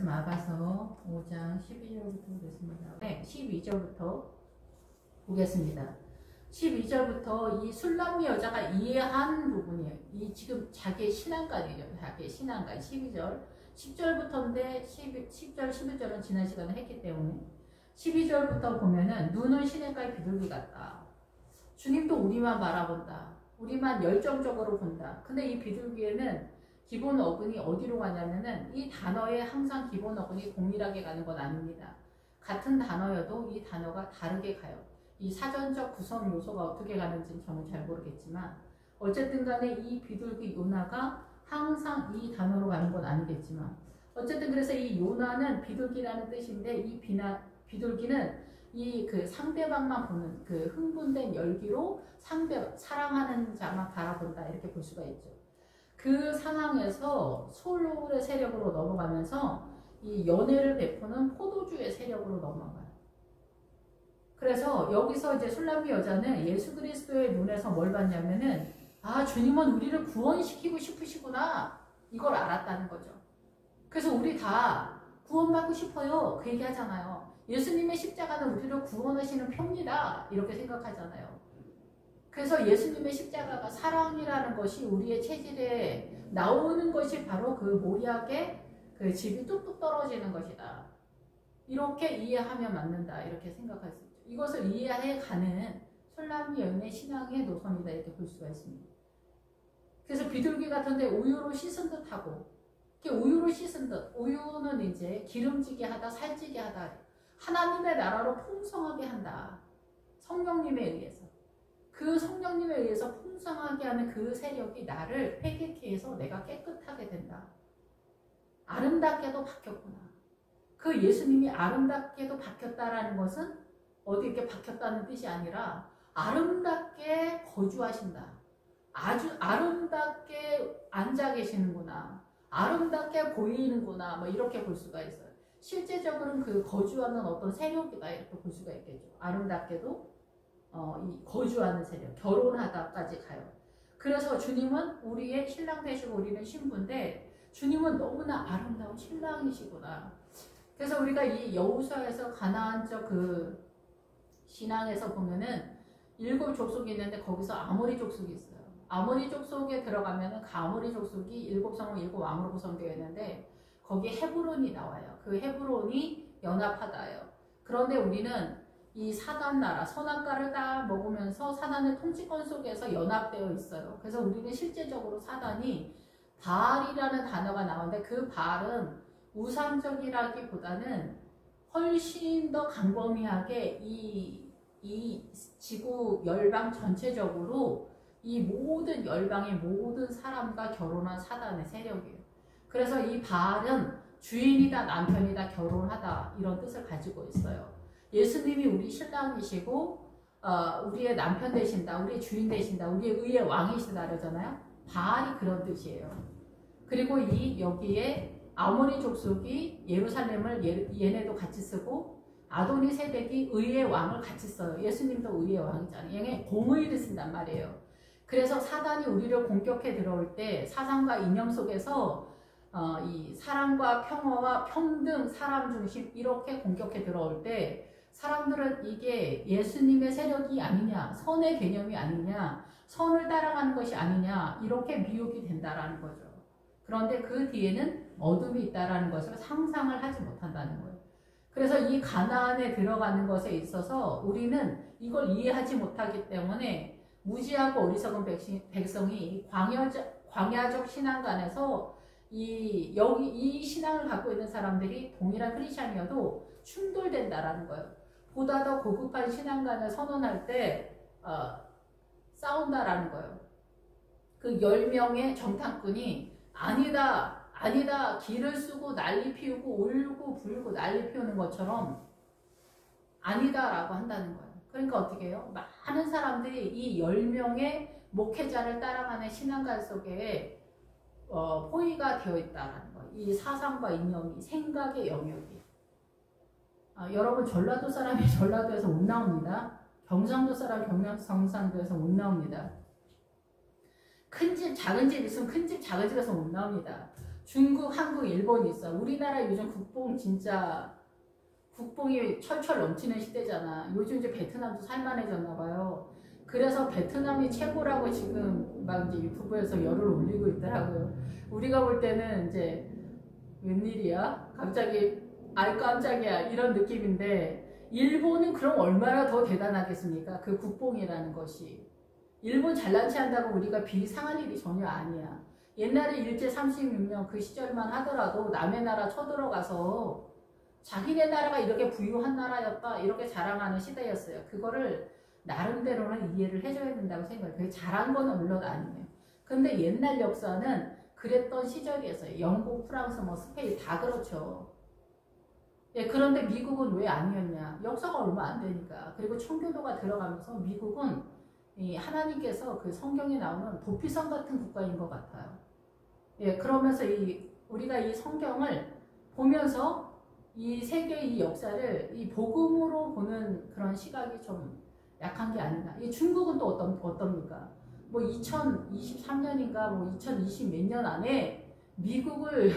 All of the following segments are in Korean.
말씀 아가서 5장 12절부터 보겠습니다. 네, 12절부터 보겠습니다. 12절부터 이 술람미 여자가 이해한 부분이에요. 이 지금 자기의 신앙관이죠. 자기의 신앙관. 12절, 10절부터인데 10절, 11절은 지난 시간에 했기 때문에 12절부터 보면은 눈은 시냇가의 비둘기 같다. 주님도 우리만 바라본다. 우리만 열정적으로 본다. 근데 이 비둘기에는 기본 어근이 어디로 가냐면은 이 단어에 항상 기본 어근이 동일하게 가는 건 아닙니다. 같은 단어여도 이 단어가 다르게 가요. 이 사전적 구성 요소가 어떻게 가는지는 저는 잘 모르겠지만 어쨌든 간에 이 비둘기 요나가 항상 이 단어로 가는 건 아니겠지만 어쨌든 그래서 이 요나는 비둘기라는 뜻인데 이 비둘기는 이 그 상대방만 보는 그 흥분된 열기로 사랑하는 자만 바라본다 이렇게 볼 수가 있죠. 그 상황에서 솔로의 세력으로 넘어가면서 이 연애를 베푸는 포도주의 세력으로 넘어가요. 그래서 여기서 이제 술람미 여자는 예수 그리스도의 눈에서 뭘 봤냐면은 아 주님은 우리를 구원시키고 싶으시구나 이걸 알았다는 거죠. 그래서 우리 다 구원받고 싶어요 그 얘기 하잖아요. 예수님의 십자가는 우리를 구원하시는 표입니다 이렇게 생각하잖아요. 그래서 예수님의 십자가가 사랑이라는 것이 우리의 체질에 나오는 것이 바로 그 모리아의 그 집이 뚝뚝 떨어지는 것이다. 이렇게 이해하면 맞는다. 이렇게 생각할 수 있죠. 이것을 이해해가는 술람미 여인의 신앙의 노선이다. 이렇게 볼 수가 있습니다. 그래서 비둘기 같은데 우유로 씻은 듯하고 우유로 씻은 듯 우유는 이제 기름지게 하다 살찌게 하다 하나님의 나라로 풍성하게 한다. 성령님에 의해서. 그 성령님에 의해서 풍성하게 하는 그 세력이 나를 회개케 해서 내가 깨끗하게 된다. 아름답게도 바뀌었구나. 그 예수님이 아름답게도 바뀌었다라는 것은 어디 이렇게 바뀌었다는 뜻이 아니라 아름답게 거주하신다. 아주 아름답게 앉아 계시는구나. 아름답게 보이는구나. 뭐 이렇게 볼 수가 있어요. 실제적으로는 그 거주하는 어떤 세력이다. 이렇게 볼 수가 있겠죠. 아름답게도 이 거주하는 세력, 결혼하다까지 가요. 그래서 주님은 우리의 신랑 되시고 우리는 신부인데 주님은 너무나 아름다운 신랑이시구나. 그래서 우리가 이 여호수아에서 가나안적 그 신앙에서 보면은 7 족속이 있는데 거기서 아모리 족속이 있어요. 아모리 족속에 들어가면은 그 아모리 족속이 7성읍 7왕으로 구성되어 있는데 거기에 헤브론이 나와요. 그 헤브론이 연합하다예요. 그런데 우리는 이 사단 나라, 선악과를 다 먹으면서 사단의 통치권 속에서 연합되어 있어요. 그래서 우리는 실제적으로 사단이 바알이라는 단어가 나오는데 그 바알은 우상적이라기보다는 훨씬 더 광범위하게 이 지구 열방 전체적으로 이 모든 열방의 모든 사람과 결혼한 사단의 세력이에요. 그래서 이 바알은 주인이다 남편이다 결혼하다 이런 뜻을 가지고 있어요. 예수님이 우리 신랑이시고 우리의 남편 되신다. 우리의 주인 되신다. 우리의 의의 왕이시다 그러잖아요. 바알이 그런 뜻이에요. 그리고 여기에 아모리 족속이 예루살렘을 얘네도 같이 쓰고 아도니 세덱이 의의 왕을 같이 써요. 예수님도 의의 왕이잖아요. 얘네 공의를 쓴단 말이에요. 그래서 사단이 우리를 공격해 들어올 때 사상과 이념 속에서 이 사랑과 평화와 평등, 사람 중심 이렇게 공격해 들어올 때 사람들은 이게 예수님의 세력이 아니냐, 선의 개념이 아니냐, 선을 따라가는 것이 아니냐 이렇게 미혹이 된다라는 거죠. 그런데 그 뒤에는 어둠이 있다라는 것을 상상을 하지 못한다는 거예요. 그래서 이 가나안에 들어가는 것에 있어서 우리는 이걸 이해하지 못하기 때문에 무지하고 어리석은 백성이 광야적 신앙관에서 이 신앙을 갖고 있는 사람들이 동일한 크리스찬이어도 충돌된다라는 거예요. 보다 더 고급한 신앙관을 선언할 때 싸운다라는 거예요. 그 10명의 정탐꾼이 아니다 기를 쓰고 난리 피우고 울고 불고 난리 피우는 것처럼 아니다라고 한다는 거예요. 그러니까 어떻게 해요? 많은 사람들이 이 10명의 목회자를 따라가는 신앙관 속에 포위가 되어 있다는 거예요. 이 사상과 이념이 생각의 영역이. 여러분 전라도 사람이 전라도에서 못 나옵니다. 경상도 사람 경상도에서 못 나옵니다. 큰 집 작은 집 있으면 큰 집 작은 집에서 못 나옵니다. 중국, 한국, 일본이 있어. 우리나라 요즘 국뽕 진짜 국뽕이 철철 넘치는 시대잖아. 요즘 이제 베트남도 살만해졌나 봐요. 그래서 베트남이 최고라고 지금 막 이제 유튜브에서 열을 올리고 있더라고요. 우리가 볼 때는 이제 웬일이야? 갑자기 알 깜짝이야 이런 느낌인데 일본은 그럼 얼마나 더 대단하겠습니까? 그 국뽕이라는 것이. 일본 잘난 체 한다고 우리가 비상할 일이 전혀 아니야. 옛날에 일제 36년 그 시절만 하더라도 남의 나라 쳐들어가서 자기네 나라가 이렇게 부유한 나라였다 이렇게 자랑하는 시대였어요. 그거를 나름대로는 이해를 해줘야 된다고 생각해요. 그게 잘한 건 물론 아니에요. 근데 옛날 역사는 그랬던 시절이었어요. 영국, 프랑스, 뭐 스페인 다 그렇죠. 예, 그런데 미국은 왜 아니었냐? 역사가 얼마 안 되니까. 그리고 청교도가 들어가면서 미국은 이 하나님께서 그 성경에 나오는 도피성 같은 국가인 것 같아요. 예, 그러면서 우리가 이 성경을 보면서 이 세계의 이 역사를 이 복음으로 보는 그런 시각이 좀 약한 게 아닌가. 이 중국은 또 어떻습니까? 뭐 2023년인가 뭐 2020 몇 년 안에 미국을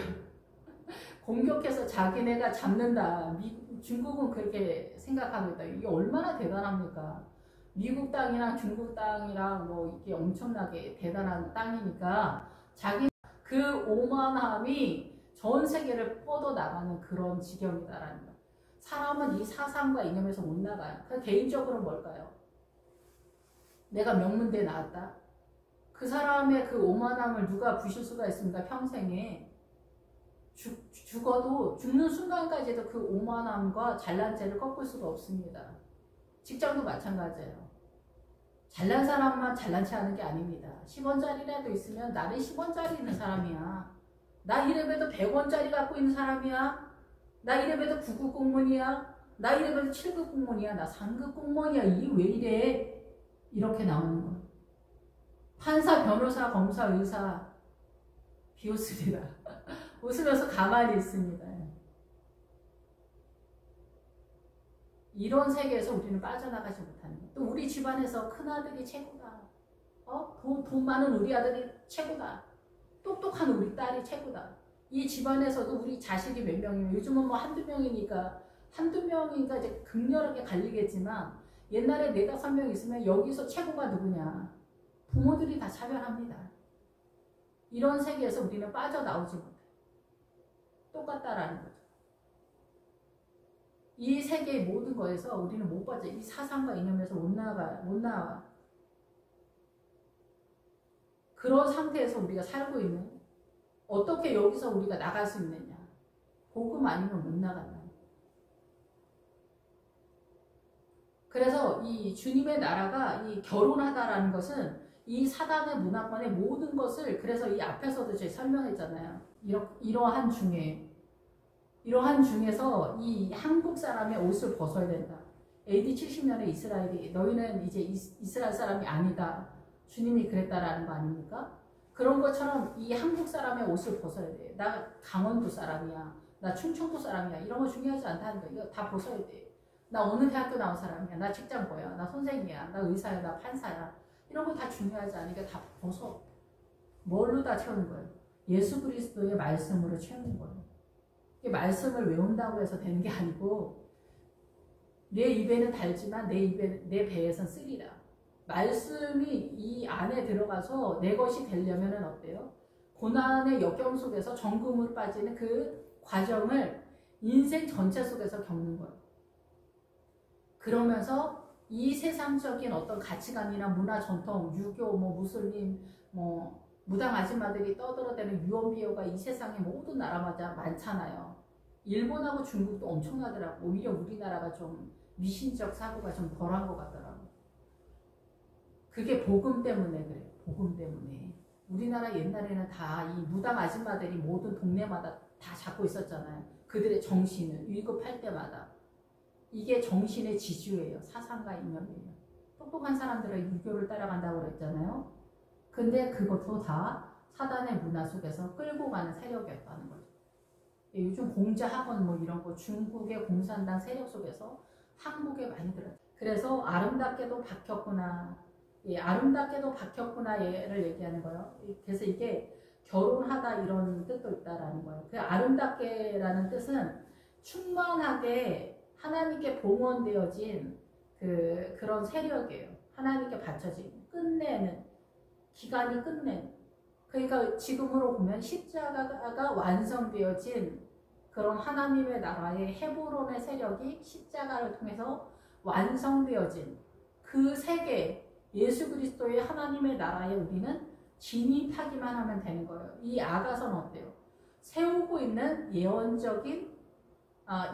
공격해서 자기네가 잡는다. 중국은 그렇게 생각하고 있다. 이게 얼마나 대단합니까? 미국 땅이랑 중국 땅이랑 뭐 이게 엄청나게 대단한 땅이니까 자기 그 오만함이 전 세계를 뻗어나가는 그런 지경이다라는 거. 사람은 이 사상과 이념에서 못 나가요. 그래서 개인적으로 뭘까요? 내가 명문대에 나왔다. 그 사람의 그 오만함을 누가 부실 수가 있습니까? 평생에. 죽어도 죽는 순간까지도 그 오만함과 잘난 체를 꺾을 수가 없습니다. 직장도 마찬가지예요. 잘난 사람만 잘난 체 하는 게 아닙니다. 10원짜리라도 있으면 나는 10원짜리 있는 사람이야. 나 이래봬도 100원짜리 갖고 있는 사람이야. 나 이래봬도 9급 공무원이야. 나 이래봬도 7급 공무원이야. 나 3급 공무원이야. 이게 왜 이래? 이렇게 나오는 거야. 판사, 변호사, 검사, 의사 비웃습니다. 웃으면서 가만히 있습니다. 이런 세계에서 우리는 빠져나가지 못하는 거예요. 또 우리 집안에서 큰아들이 최고다. 돈 많은 우리 아들이 최고다. 똑똑한 우리 딸이 최고다. 이 집안에서도 우리 자식이 몇 명이면 요즘은 뭐 한두 명이니까 이제 극렬하게 갈리겠지만 옛날에 4-5명 있으면 여기서 최고가 누구냐. 부모들이 다 차별합니다. 이런 세계에서 우리는 빠져나오지 못해요. 똑같다라는 거죠. 이 세계의 모든 거에서 우리는 못 빠져. 이 사상과 이념에서 못 나와. 그런 상태에서 우리가 살고 있는, 어떻게 여기서 우리가 나갈 수 있느냐. 복음 아니면 못 나간다. 그래서 이 주님의 나라가 이 결혼하다라는 것은 이 사단의 문화권의 모든 것을, 그래서 이 앞에서도 제가 설명했잖아요. 이러한 중에서 이 한국 사람의 옷을 벗어야 된다. AD 70년에 이스라엘이 너희는 이제 이스라엘 사람이 아니다. 주님이 그랬다라는 거 아닙니까? 그런 것처럼 이 한국 사람의 옷을 벗어야 돼. 나 강원도 사람이야. 나 충청도 사람이야. 이런 거 중요하지 않다는 거. 이거 다 벗어야 돼. 나 어느 대학교 나온 사람이야. 나 직장 뭐야. 나 선생이야. 나 의사야. 나 판사야. 이런 거 다 중요하지 않으니까 다 벗어. 뭘로 다 채우는 거예요? 예수 그리스도의 말씀으로 채우는 거예요. 말씀을 외운다고 해서 되는 게 아니고 내 입에는 달지만 내 배에선 쓰리라. 말씀이 이 안에 들어가서 내 것이 되려면은 어때요? 고난의 역경 속에서 정금으로 빠지는 그 과정을 인생 전체 속에서 겪는 거예요. 그러면서 이 세상적인 어떤 가치관이나 문화 전통, 유교, 뭐 무슬림, 뭐 무당 아줌마들이 떠들어대는 유언비어가 이 세상의 모든 나라마다 많잖아요. 일본하고 중국도 엄청나더라고. 오히려 우리나라가 좀 미신적 사고가 좀 덜한 것 같더라고. 그게 복음 때문에 그래요. 복음 때문에. 우리나라 옛날에는 다 이 무당 아줌마들이 모든 동네마다 다 잡고 있었잖아요. 그들의 정신을 위급할 때마다. 이게 정신의 지주예요. 사상과 이념이에요. 똑똑한 사람들은 유교를 따라간다고 그랬잖아요. 근데 그것도 다 사단의 문화 속에서 끌고 가는 세력이었다는 거죠. 요즘 공자학원 뭐 이런 거 중국의 공산당 세력 속에서 한국에 많이 들어요. 그래서 아름답게도 박혔구나. 예, 아름답게도 박혔구나 얘를 얘기하는 거예요. 그래서 이게 결혼하다 이런 뜻도 있다라는 거예요. 그 아름답게라는 뜻은 충만하게 하나님께 봉헌되어진 그런 세력이에요. 하나님께 바쳐진 끝내는 기간이 끝낸. 그러니까 지금으로 보면 십자가가 완성되어진 그런 하나님의 나라의 헤브론의 세력이 십자가를 통해서 완성되어진 그 세계 예수 그리스도의 하나님의 나라에 우리는 진입하기만 하면 되는 거예요. 이 아가서는 어때요? 세우고 있는 예언적인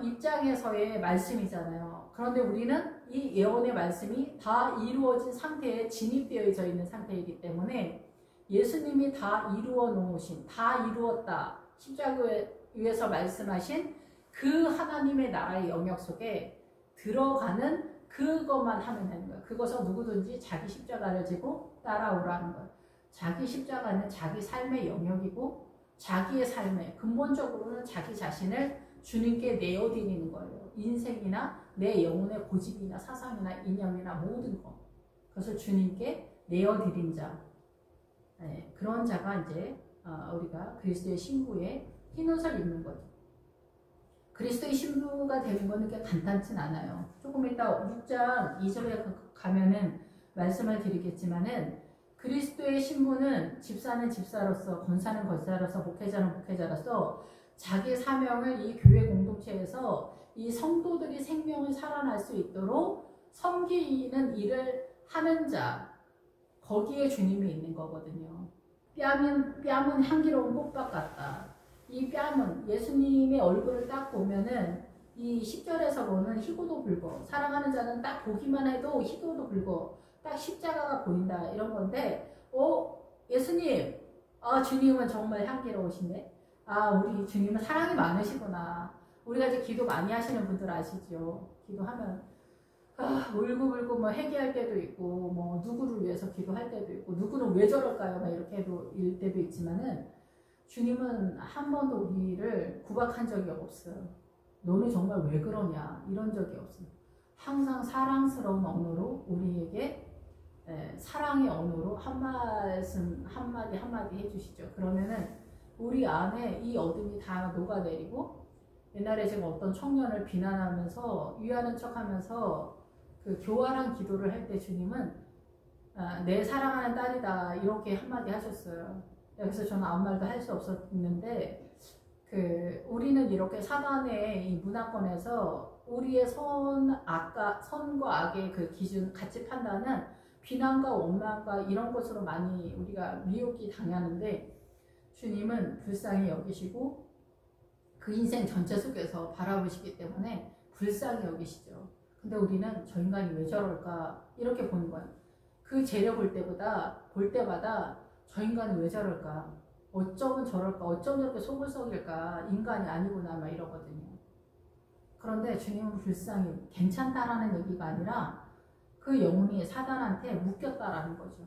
입장에서의 말씀이잖아요. 그런데 우리는 이 예언의 말씀이 다 이루어진 상태에 진입되어져 있는 상태이기 때문에 예수님이 다 이루어 놓으신, 다 이루었다. 십자가에서 말씀하신 그 하나님의 나라의 영역 속에 들어가는 그것만 하면 되는 거예요. 그것은 누구든지 자기 십자가를 지고 따라오라는 거예요. 자기 십자가는 자기 삶의 영역이고 자기의 삶에 근본적으로는 자기 자신을 주님께 내어드리는 거예요. 인생이나 내 영혼의 고집이나 사상이나 이념이나 모든 것. 그것을 주님께 내어드린 자. 네, 그런 자가 이제 우리가 그리스도의 신부의 흰옷을 입는 거죠. 그리스도의 신부가 되는 거는 그렇게 간단치 않아요. 조금 이따 6장 2절에 가면은 말씀을 드리겠지만은 그리스도의 신부는 집사는 집사로서, 권사는 권사로서, 목회자는 목회자로서 자기 사명을 이 교회 공동체에서 이 성도들이 생명을 살아날 수 있도록 섬기는 일을 하는 자, 거기에 주님이 있는 거거든요. 뺨은 향기로운 꽃밭 같다. 이 뺨은 예수님의 얼굴을 딱 보면은 이 10절에서 보는 희고도 붉어. 사랑하는 자는 딱 보기만 해도 희고도 붉어. 딱 십자가가 보인다. 이런 건데, 예수님, 주님은 정말 향기로우신데? 우리 주님은 사랑이 많으시구나. 우리가 이제 기도 많이 하시는 분들 아시죠? 기도하면, 울고 뭐 회개할 때도 있고, 뭐 누구를 위해서 기도할 때도 있고, 누구는 왜 저럴까요? 막 이렇게 해도 일 때도 있지만은, 주님은 한 번도 우리를 구박한 적이 없어요. 너는 정말 왜 그러냐 이런 적이 없어요. 항상 사랑스러운 언어로 우리에게 사랑의 언어로 한 말씀 한마디 해주시죠. 그러면은 우리 안에 이 어둠이 다 녹아내리고, 옛날에 제가 어떤 청년을 비난하면서 위하는 척하면서 그 교활한 기도를 할 때 주님은 내 사랑하는 딸이다 이렇게 한마디 하셨어요. 그래서 저는 아무 말도 할 수 없었는데, 우리는 이렇게 사단의 이 문화권에서 우리의 선과 악의 그 기준, 가치 판단은 비난과 원망과 이런 것으로 많이 우리가 미혹이 당하는데, 주님은 불쌍히 여기시고 그 인생 전체 속에서 바라보시기 때문에 불쌍히 여기시죠. 근데 우리는 저 인간이 왜 저럴까 이렇게 보는 거예요. 그 재료 볼 때마다 저 인간은 왜 저럴까? 어쩌면 저럴까? 어쩌면 저렇게 속을 썩일까? 인간이 아니구나 막 이러거든요. 그런데 주님은 불쌍히 괜찮다라는 얘기가 아니라 그 영혼이 사단한테 묶였다라는 거죠.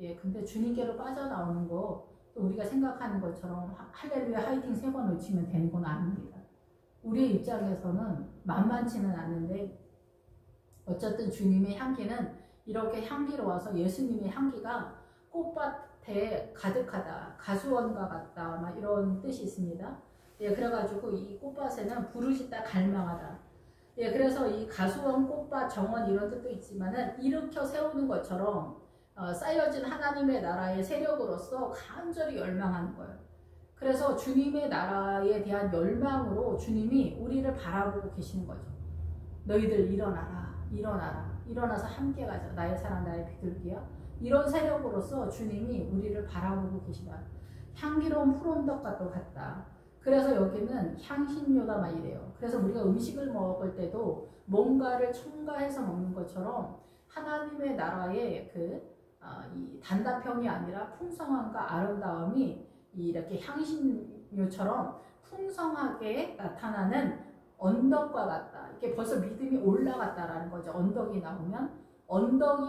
예, 근데 주님께로 빠져나오는 거 우리가 생각하는 것처럼 할렐루야 화이팅 3번 외치면 되는 건 아닙니다. 우리의 입장에서는 만만치는 않은데 어쨌든 주님의 향기는 이렇게 향기로워서 예수님의 향기가 꽃밭에 가득하다, 가수원과 같다, 막 이런 뜻이 있습니다. 예, 그래가지고 이 꽃밭에는 부르짖다 갈망하다. 예, 그래서 이 가수원, 꽃밭, 정원 이런 뜻도 있지만은 일으켜 세우는 것처럼 쌓여진 하나님의 나라의 세력으로서 간절히 열망하는 거예요. 그래서 주님의 나라에 대한 열망으로 주님이 우리를 바라보고 계시는 거죠. 너희들 일어나서 함께 가자. 나의 사랑, 나의 비둘기야. 이런 세력으로서 주님이 우리를 바라보고 계시다. 향기로운 푸른떡과 또 같다. 그래서 여기는 향신료다 막 이래요. 그래서 우리가 음식을 먹을 때도 뭔가를 첨가해서 먹는 것처럼 하나님의 나라의 이 단답형이 아니라 풍성함과 아름다움이 이렇게 향신료처럼 풍성하게 나타나는 언덕과 같다. 이렇게 벌써 믿음이 올라갔다라는 거죠. 언덕이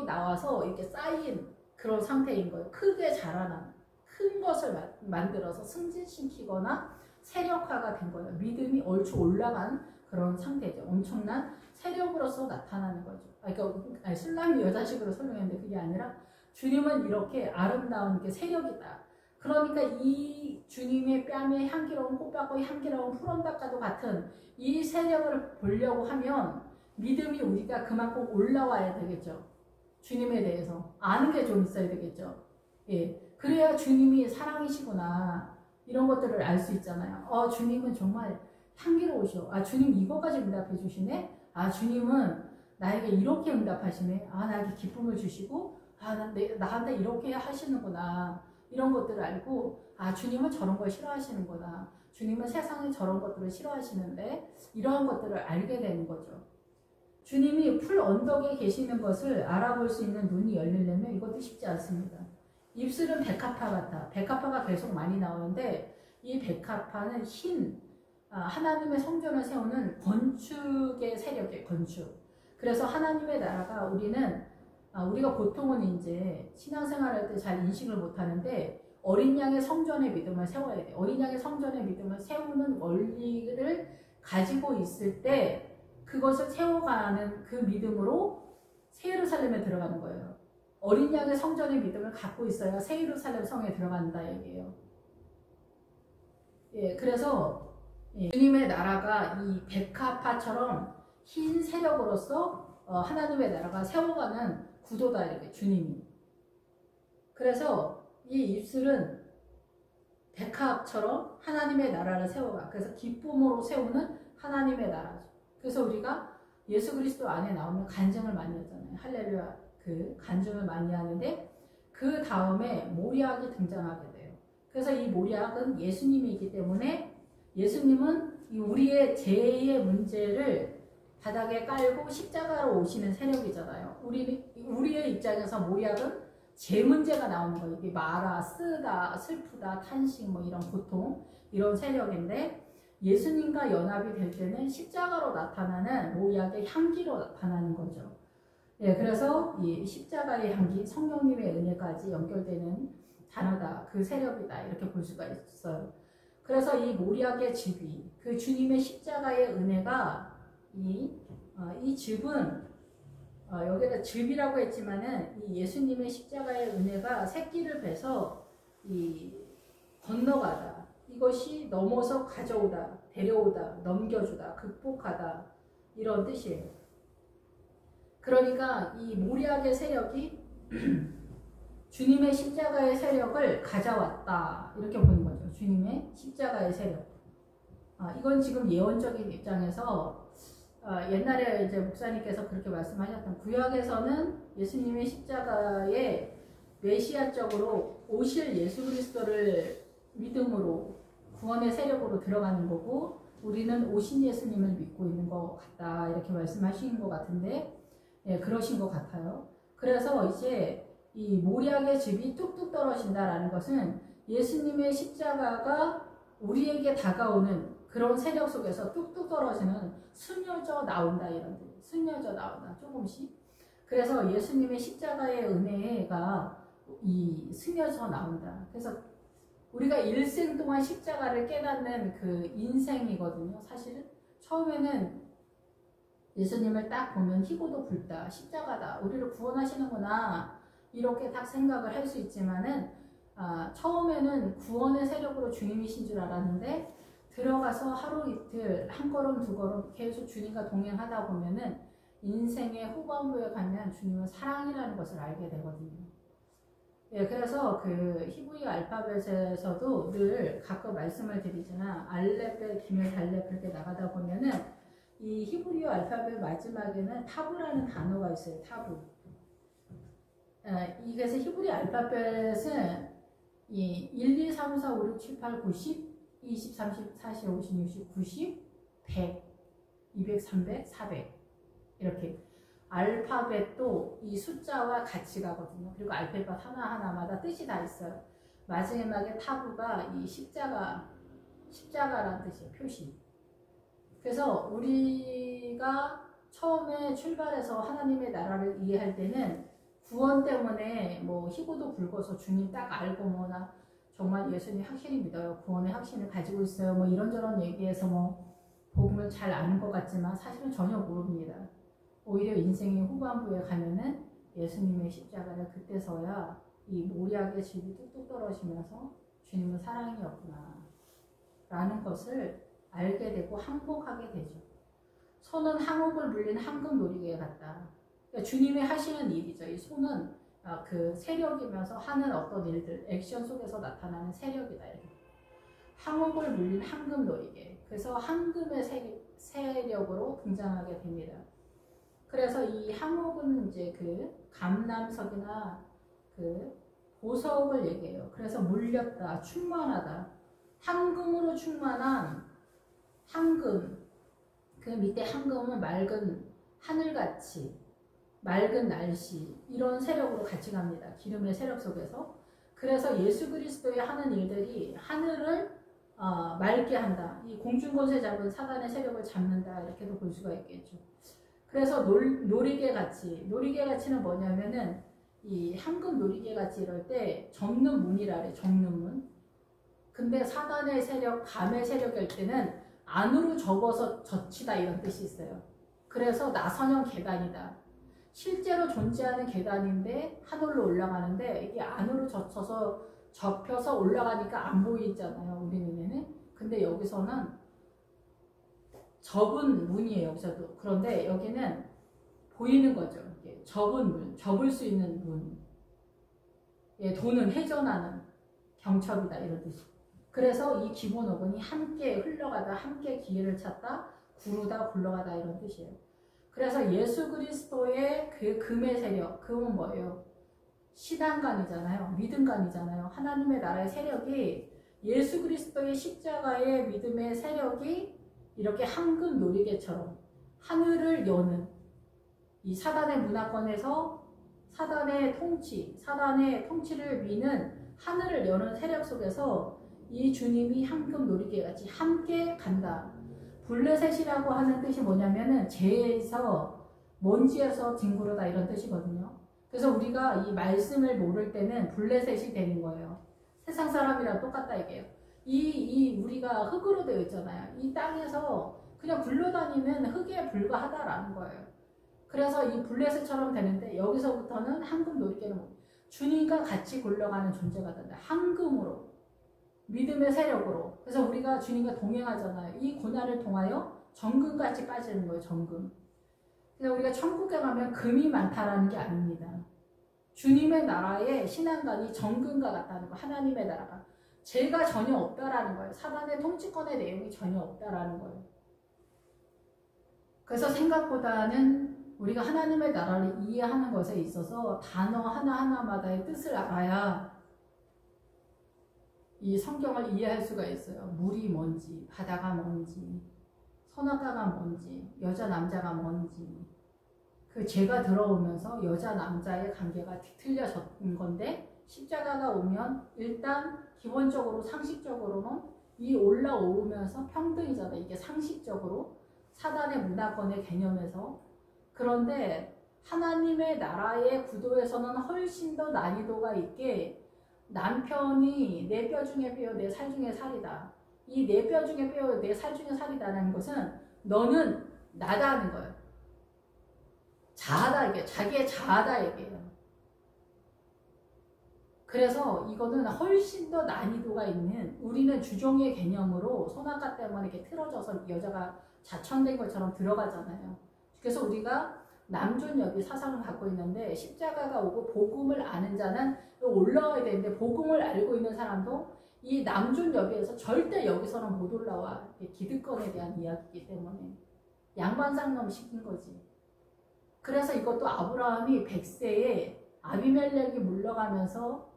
나와서 이렇게 쌓인 그런 상태인 거예요. 크게 자라난 큰 것을 만들어서 승진시키거나 세력화가 된 거예요. 믿음이 얼추 올라간 그런 상태죠. 엄청난 세력으로서 나타나는 거죠. 그러니까 술람이 여자식으로 설명했는데 그게 아니라 주님은 이렇게 아름다운 게 세력이다. 그러니까 이 주님의 뺨에 향기로운 꽃밭과 향기로운 푸른닭과도 같은 이 세력을 보려고 하면 믿음이 우리가 그만큼 올라와야 되겠죠. 주님에 대해서 아는 게 좀 있어야 되겠죠. 예, 그래야 주님이 사랑이시구나 이런 것들을 알 수 있잖아요. 주님은 정말 향기로우셔. 주님 이거까지 응답해 주시네. 주님은 나에게 이렇게 응답하시네. 나에게 기쁨을 주시고 나한테 이렇게 하시는구나. 이런 것들을 알고 주님은 저런 걸 싫어하시는구나. 주님은 세상에 저런 것들을 싫어하시는데 이러한 것들을 알게 되는 거죠. 주님이 풀 언덕에 계시는 것을 알아볼 수 있는 눈이 열리려면 이것도 쉽지 않습니다. 입술은 백합화 같아. 백합화가 계속 많이 나오는데 이 백합화는 하나님의 성전을 세우는 건축의 세력이에요. 건축. 그래서 하나님의 나라가 우리가 보통은 이제 신앙생활할 때 잘 인식을 못하는데 어린 양의 성전의 믿음을 세워야 돼요. 어린 양의 성전의 믿음을 세우는 원리를 가지고 있을 때 그것을 세워가는 그 믿음으로 새 예루살렘에 들어가는 거예요. 어린 양의 성전의 믿음을 갖고 있어야 새 예루살렘 성에 들어간다 얘기예요. 예, 그래서 주님의 나라가 이 백합화처럼 흰 세력으로서 하나님의 나라가 세워가는 구도다 이렇게 주님이. 그래서 이 입술은 백합처럼 하나님의 나라를 세워가. 그래서 기쁨으로 세우는 하나님의 나라죠. 그래서 우리가 예수 그리스도 안에 나오면 간증을 많이 하잖아요. 할렐루야. 그 간증을 많이 하는데 그 다음에 모리학이 등장하게 돼요. 그래서 이 모리학은 예수님이기 때문에 예수님은 우리의 죄의 문제를 바닥에 깔고 십자가로 오시는 세력이잖아요. 우리의 입장에서 모리학은 죄 문제가 나오는 거예요. 이게 말아, 쓰다, 슬프다, 탄식, 뭐 이런 고통, 이런 세력인데 예수님과 연합이 될 때는 십자가로 나타나는 모리학의 향기로 나타나는 거죠. 예, 그래서 이 십자가의 향기, 성령님의 은혜까지 연결되는 단어다. 그 세력이다. 이렇게 볼 수가 있어요. 그래서 이 모리학의 즙이, 그 주님의 십자가의 은혜가 이 즙은 여기다 즙이라고 했지만은 이 예수님의 십자가의 은혜가 새끼를 베서 건너가다. 이것이 넘어서 가져오다, 데려오다, 넘겨주다, 극복하다 이런 뜻이에요. 그러니까 이 모리학의 세력이 주님의 십자가의 세력을 가져왔다 이렇게 보는 거죠. 주님의 십자가의 세력. 이건 지금 예언적인 입장에서 옛날에 이제 목사님께서 그렇게 말씀하셨던 구약에서는 예수님의 십자가에 메시아적으로 오실 예수 그리스도를 믿음으로 구원의 세력으로 들어가는 거고 우리는 오신 예수님을 믿고 있는 것 같다 이렇게 말씀하신 것 같은데 예, 그러신 것 같아요. 그래서 이제 이 모리학의 즙이 뚝뚝 떨어진다라는 것은 예수님의 십자가가 우리에게 다가오는 그런 세력 속에서 뚝뚝 떨어지는 스며져 나온다 이런 뜻. 스며져 나온다 조금씩. 그래서 예수님의 십자가의 은혜가 스며져 나온다. 그래서 우리가 일생 동안 십자가를 깨닫는 그 인생이거든요. 사실은 처음에는 예수님을 딱 보면 희고도 붉다. 십자가다. 우리를 구원하시는구나. 이렇게 딱 생각을 할 수 있지만은 처음에는 구원의 세력으로 주님이신 줄 알았는데 들어가서 하루 이틀 한 걸음 두 걸음 계속 주님과 동행하다 보면은 인생의 후반부에 가면 주님은 사랑이라는 것을 알게 되거든요. 예, 그래서 그 히브리 알파벳에서도 늘 가끔 말씀을 드리지만 알렙벳, 기멜, 달렙 그렇게 나가다 보면은 이 히브리 알파벳 마지막에는 타브라는 단어가 있어요. 타브. 그래서 히브리 알파벳은 1, 2, 3, 4, 5, 6, 7, 8, 9, 10, 20, 30, 40, 50, 60, 90, 100, 200, 300, 400 이렇게 알파벳도 이 숫자와 같이 가거든요. 그리고 알파벳 하나하나마다 뜻이 다 있어요. 마지막에 타브가 이 십자가라는 뜻이에요. 표시. 그래서 우리가 처음에 출발해서 하나님의 나라를 이해할 때는 구원 때문에 뭐 희고도 붉어서 주님 딱 알고 뭐나 정말 예수님 확실히 믿어요. 구원의 확신을 가지고 있어요. 뭐 이런저런 얘기해서 뭐 복음을 잘 아는 것 같지만 사실은 전혀 모릅니다. 오히려 인생의 후반부에 가면은 예수님의 십자가를 그때서야 이 모리학의 즙이 뚝뚝 떨어지면서 주님은 사랑이었구나 라는 것을 알게 되고 항복하게 되죠. 소는 항옥을 물린 황금 놀이개 같다. 그러니까 주님이 하시는 일이죠. 이 소는 그 세력이면서 하는 어떤 일들, 액션 속에서 나타나는 세력이다. 항옥을 물린 황금 놀이개. 그래서 황금의 세력으로 등장하게 됩니다. 그래서 이 항옥은 이제 그 감남석이나 그 보석을 얘기해요. 그래서 물렸다, 충만하다. 황금으로 충만한 황금. 그 밑에 황금은 맑은 하늘같이, 맑은 날씨, 이런 세력으로 같이 갑니다. 기름의 세력 속에서. 그래서 예수 그리스도의 하는 일들이 하늘을 맑게 한다. 이 공중권세 잡은 사단의 세력을 잡는다. 이렇게도 볼 수가 있겠죠. 그래서 놀이개 같이, 놀이개 같이는 뭐냐면은 이 황금 놀이개 같이 이럴 때 접는 문이라 그래. 접는 문. 근데 사단의 세력, 감의 세력일 때는 안으로 접어서 젖히다 이런 뜻이 있어요. 그래서 나선형 계단이다. 실제로 존재하는 계단인데 하늘로 올라가는데 이게 안으로 접혀서 올라가니까 안 보이잖아요. 우리 눈에는. 근데 여기서는 접은 문이에요. 여기서도. 그런데 여기는 보이는 거죠. 이게 접은 문, 접을 수 있는 문. 예, 돈은 회전하는 경첩이다 이런 뜻이. 그래서 이 기본 어근이 함께 흘러가다, 함께 기회를 찾다, 구르다, 굴러가다 이런 뜻이에요. 그래서 예수 그리스도의 그 금의 세력, 금은 뭐예요? 신앙관이잖아요. 믿음관이잖아요. 하나님의 나라의 세력이 예수 그리스도의 십자가의 믿음의 세력이 이렇게 황금 놀이개처럼 하늘을 여는 이 사단의 문화권에서 사단의 통치를 미는 하늘을 여는 세력 속에서 이 주님이 황금 놀이개같이 함께 간다. 블레셋이라고 하는 뜻이 뭐냐면은 재에서 먼지에서 뒹구르다 이런 뜻이거든요. 그래서 우리가 이 말씀을 모를 때는 블레셋이 되는 거예요. 세상 사람이랑 똑같다 이게요. 우리가 흙으로 되어 있잖아요. 이 땅에서 그냥 굴러다니는 흙에 불과하다라는 거예요. 그래서 이 블레셋처럼 되는데 여기서부터는 황금 놀이개는 주님과 같이 굴러가는 존재가 된다. 황금으로. 믿음의 세력으로. 그래서 우리가 주님과 동행하잖아요. 이 고난을 통하여 정금같이 빠지는 거예요. 정금. 그래서 우리가 천국에 가면 금이 많다라는 게 아닙니다. 주님의 나라의 신앙관이 정금과 같다는 거. 하나님의 나라가. 죄가 전혀 없다라는 거예요. 사단의 통치권의 내용이 전혀 없다라는 거예요. 그래서 생각보다는 우리가 하나님의 나라를 이해하는 것에 있어서 단어 하나하나마다의 뜻을 알아야 이 성경을 이해할 수가 있어요. 물이 뭔지, 바다가 뭔지, 선악과가 뭔지, 여자 남자가 뭔지. 그 죄가 들어오면서 여자 남자의 관계가 뒤틀려진 건데 십자가가 오면 일단 기본적으로 상식적으로는 이 올라오면서 평등이잖아요. 이게 상식적으로 사단의 문화권의 개념에서. 그런데 하나님의 나라의 구도에서는 훨씬 더 난이도가 있게 남편이 내 뼈 중에 뼈, 내 살 중에 살이다. 이 내 뼈 중에 뼈, 내 살 중에 살이다라는 것은 너는 나다는 거예요. 자아다 이게 자기의 자아다 얘기예요. 그래서 이거는 훨씬 더 난이도가 있는 우리는 주종의 개념으로 선악과 때문에 이렇게 틀어져서 여자가 자천된 것처럼 들어가잖아요. 그래서 우리가 남존여비 사상을 갖고 있는데 십자가가 오고 복음을 아는 자는 올라와야 되는데 복음을 알고 있는 사람도 이 남존여비에서 절대 여기서는 못 올라와. 기득권에 대한 이야기이기 때문에 양반상놈 시킨 거지. 그래서 이것도 아브라함이 100세에 아비멜렉이 물러가면서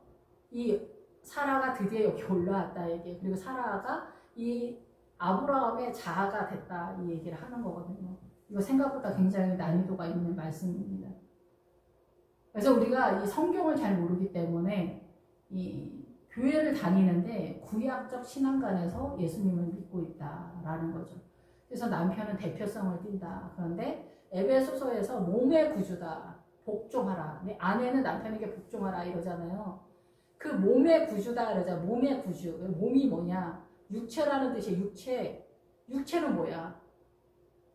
이 사라가 드디어 여기 올라왔다 얘기. 그리고 사라가 이 아브라함의 자아가 됐다 이 얘기를 하는 거거든요. 이거 생각보다 굉장히 난이도가 있는 말씀입니다. 그래서 우리가 이 성경을 잘 모르기 때문에 이 교회를 다니는데 구약적 신앙관에서 예수님을 믿고 있다라는 거죠. 그래서 남편은 대표성을 띈다. 그런데 에베소서에서 몸의 구주다. 복종하라. 내 아내는 남편에게 복종하라 이러잖아요. 그 몸의 구주다 그러잖아요. 몸의 구주. 몸이 뭐냐? 육체라는 뜻이에요. 육체. 육체는 뭐야?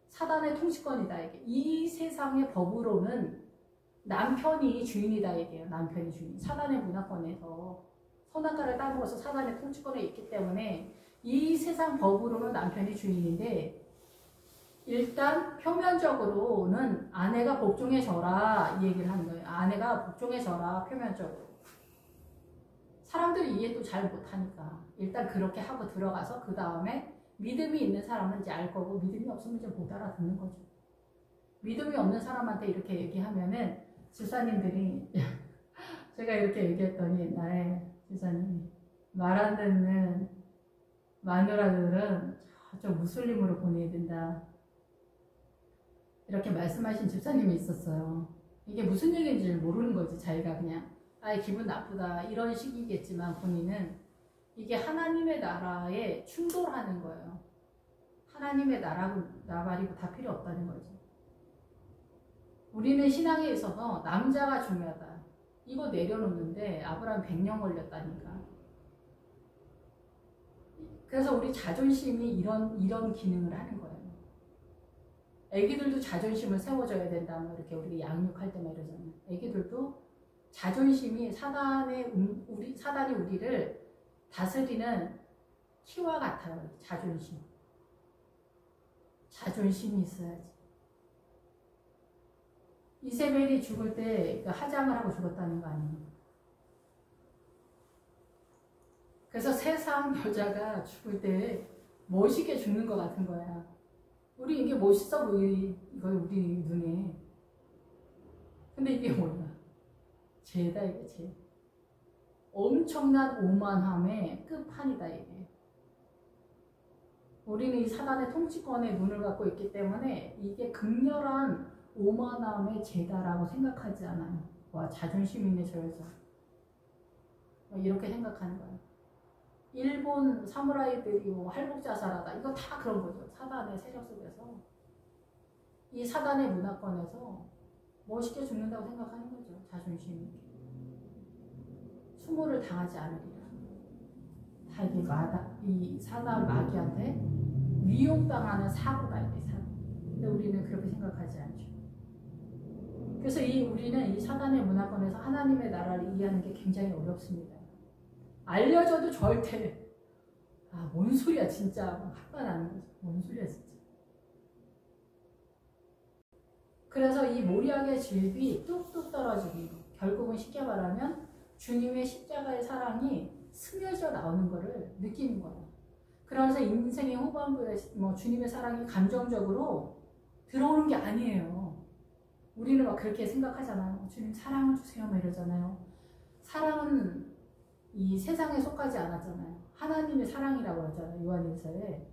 사단의 통치권이다. 이게. 이 세상의 법으로는 남편이 주인이다. 얘기해요. 남편이 주인. 사단의 문화권에서. 선악과를 따먹어서 사단의 통치권에 있기 때문에 이 세상 법으로는 남편이 주인인데 일단 표면적으로는 아내가 복종해져라 이 얘기를 하는 거예요. 아내가 복종해져라 표면적으로. 사람들이 이해 또 잘 못하니까 일단 그렇게 하고 들어가서 그 다음에 믿음이 있는 사람은 이제 알 거고 믿음이 없으면 이제 못 알아듣는 거죠. 믿음이 없는 사람한테 이렇게 얘기하면은 집사님들이 제가 이렇게 얘기했더니 나의 집사님이 말 안 듣는 마누라들은 저 무슬림으로 보내야 된다 이렇게 말씀하신 집사님이 있었어요. 이게 무슨 얘기인지 모르는 거지. 자기가 그냥 아예 기분 나쁘다 이런 식이겠지만 본인은 이게 하나님의 나라에 충돌하는 거예요. 하나님의 나라고 나 말이고 다 필요 없다는 거죠. 우리는 신앙에 있어서 남자가 중요하다. 이거 내려놓는데 아브라함 100년 걸렸다니까. 그래서 우리 자존심이 이런 기능을 하는 거예요. 애기들도 자존심을 세워줘야 된다. 뭐 이렇게 우리가 양육할 때만 이러잖아요. 애기들도 자존심이 사단이 우리를 다스리는 키와 같아요. 자존심이 있어야지. 이세벨이 죽을 때 하장을 하고 죽었다는 거 아니에요. 그래서 세상 여자가 죽을 때 멋있게 죽는 것 같은 거야. 우리 이게 멋있어 보이 우리 눈에. 근데 이게 뭐야? 죄다 이게 죄. 엄청난 오만함의 끝판이다 이게. 우리는 이 사단의 통치권에 눈을 갖고 있기 때문에 이게 극렬한 오만함의 죄다라고 생각하지 않아요. 와 자존심 있네 저 여자. 이렇게 생각하는 거예요. 일본 사무라이들이 뭐 할복자살하다 이거 다 그런 거죠. 사단의 세력 속에서 이 사단의 문화권에서 멋있게 죽는다고 생각하는 거죠. 자존심이. 수모를 당하지 않으리라. 다 이게 이 사단 마귀한테 미용당하는 사고가 있네. 사고. 근데 우리는 그렇게 생각하지 않죠. 그래서 우리는 이 사단의 문화권에서 하나님의 나라를 이해하는 게 굉장히 어렵습니다. 알려줘도 절대 뭔 소리야 진짜 화가 나는 거죠. 뭔 소리야 진짜. 그래서 이 모리아의 질비 뚝뚝 떨어지는 거. 결국은 쉽게 말하면 주님의 십자가의 사랑이 스며져 나오는 거를 느끼는 거예요. 그러면서 인생의 후반부에 주님의 사랑이 감정적으로 들어오는 게 아니에요. 우리는 막 그렇게 생각하잖아요. 주님 사랑을 주세요 막 이러잖아요. 사랑은 이 세상에 속하지 않았잖아요. 하나님의 사랑이라고 하잖아요. 요한일서에.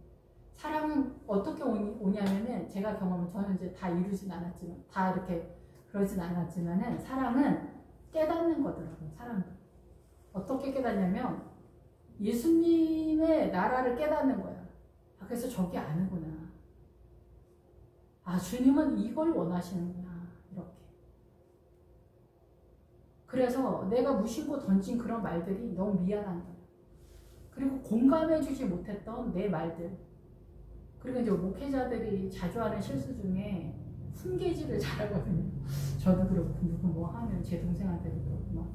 사랑은 어떻게 오냐면은 제가 저는 이제 다 이루진 않았지만 다 이렇게 그러진 않았지만은 사랑은 깨닫는 거더라고요. 사랑은 어떻게 깨닫냐면 예수님의 나라를 깨닫는 거야. 그래서 저게 아니구나. 주님은 이걸 원하시는구나. 이렇게. 그래서 내가 무심코 던진 그런 말들이 너무 미안한 거야. 그리고 공감해주지 못했던 내 말들. 그리고 이제 목회자들이 자주 하는 실수 중에 훈계질을 잘하거든요. 저도 그렇고 누구 뭐 하면 제 동생한테도 그렇고 막.